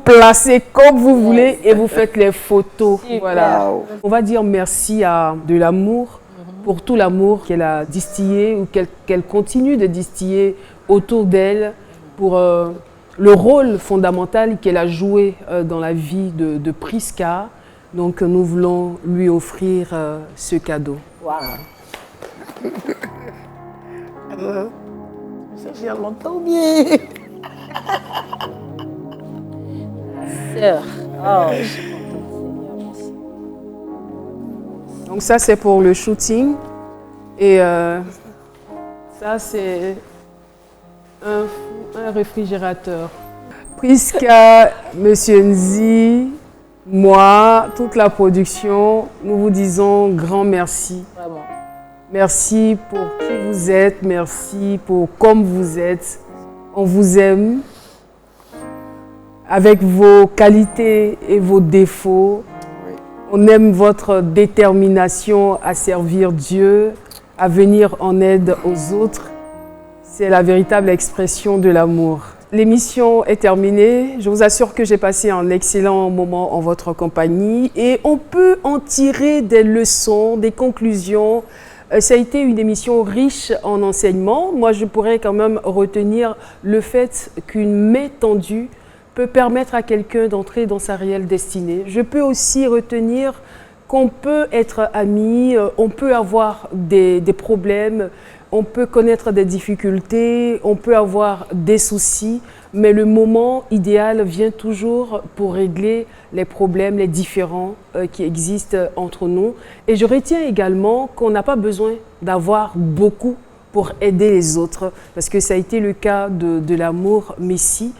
S2: placez comme vous voulez et vous faites les photos. Voilà. On va dire merci à de l'amour pour tout l'amour qu'elle a distillé ou qu'elle continue de distiller autour d'elle pour le rôle fondamental qu'elle a joué dans la vie de Priska. Donc nous voulons lui offrir ce cadeau.
S1: Wow.
S3: Ça fait longtemps bien.
S1: Sœur. Oh.
S2: Donc ça c'est pour le shooting et ça c'est un réfrigérateur. Priska, Monsieur Nzi, moi, toute la production, nous vous disons grand merci.
S1: Vraiment.
S2: Merci pour qui vous êtes, merci pour comme vous êtes. On vous aime. Avec vos qualités et vos défauts, on aime votre détermination à servir Dieu, à venir en aide aux autres. C'est la véritable expression de l'amour. L'émission est terminée. Je vous assure que j'ai passé un excellent moment en votre compagnie et on peut en tirer des leçons, des conclusions. Ça a été une émission riche en enseignements. Moi, je pourrais quand même retenir le fait qu'une main tendue peut permettre à quelqu'un d'entrer dans sa réelle destinée. Je peux aussi retenir qu'on peut être amis, on peut avoir des problèmes, on peut connaître des difficultés, on peut avoir des soucis, mais le moment idéal vient toujours pour régler les problèmes, les différends qui existent entre nous. Et je retiens également qu'on n'a pas besoin d'avoir beaucoup pour aider les autres, parce que ça a été le cas de l'amour Messie.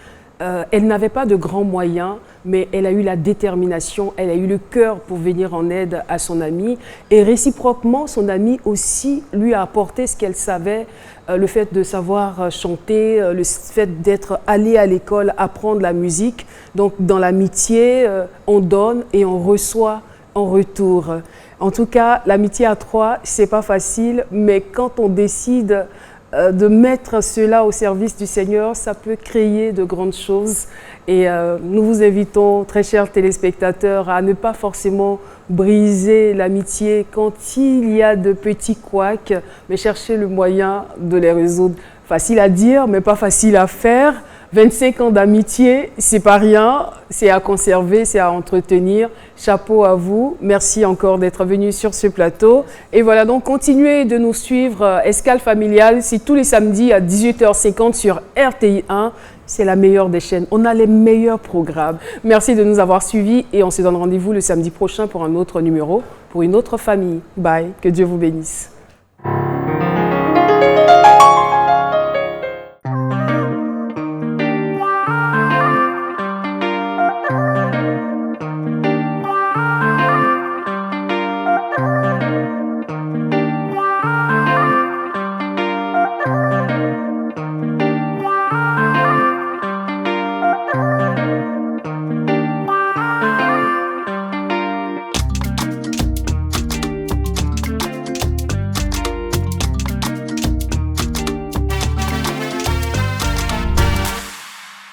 S2: Elle n'avait pas de grands moyens, mais elle a eu la détermination, elle a eu le cœur pour venir en aide à son amie. Et réciproquement, son amie aussi lui a apporté ce qu'elle savait, le fait de savoir chanter, le fait d'être allée à l'école, apprendre la musique. Donc dans l'amitié, on donne et on reçoit en retour. En tout cas, l'amitié à trois, c'est pas facile, mais quand on décide de mettre cela au service du Seigneur, ça peut créer de grandes choses. Et nous vous invitons, très chers téléspectateurs, à ne pas forcément briser l'amitié quand il y a de petits couacs, mais chercher le moyen de les résoudre. Facile à dire, mais pas facile à faire. 25 ans d'amitié, c'est pas rien, c'est à conserver, c'est à entretenir. Chapeau à vous. Merci encore d'être venu sur ce plateau. Et voilà, donc continuez de nous suivre, Escale Familiale, c'est tous les samedis à 18h50 sur RTI 1. C'est la meilleure des chaînes. On a les meilleurs programmes. Merci de nous avoir suivis et on se donne rendez-vous le samedi prochain pour un autre numéro, pour une autre famille. Bye. Que Dieu vous bénisse.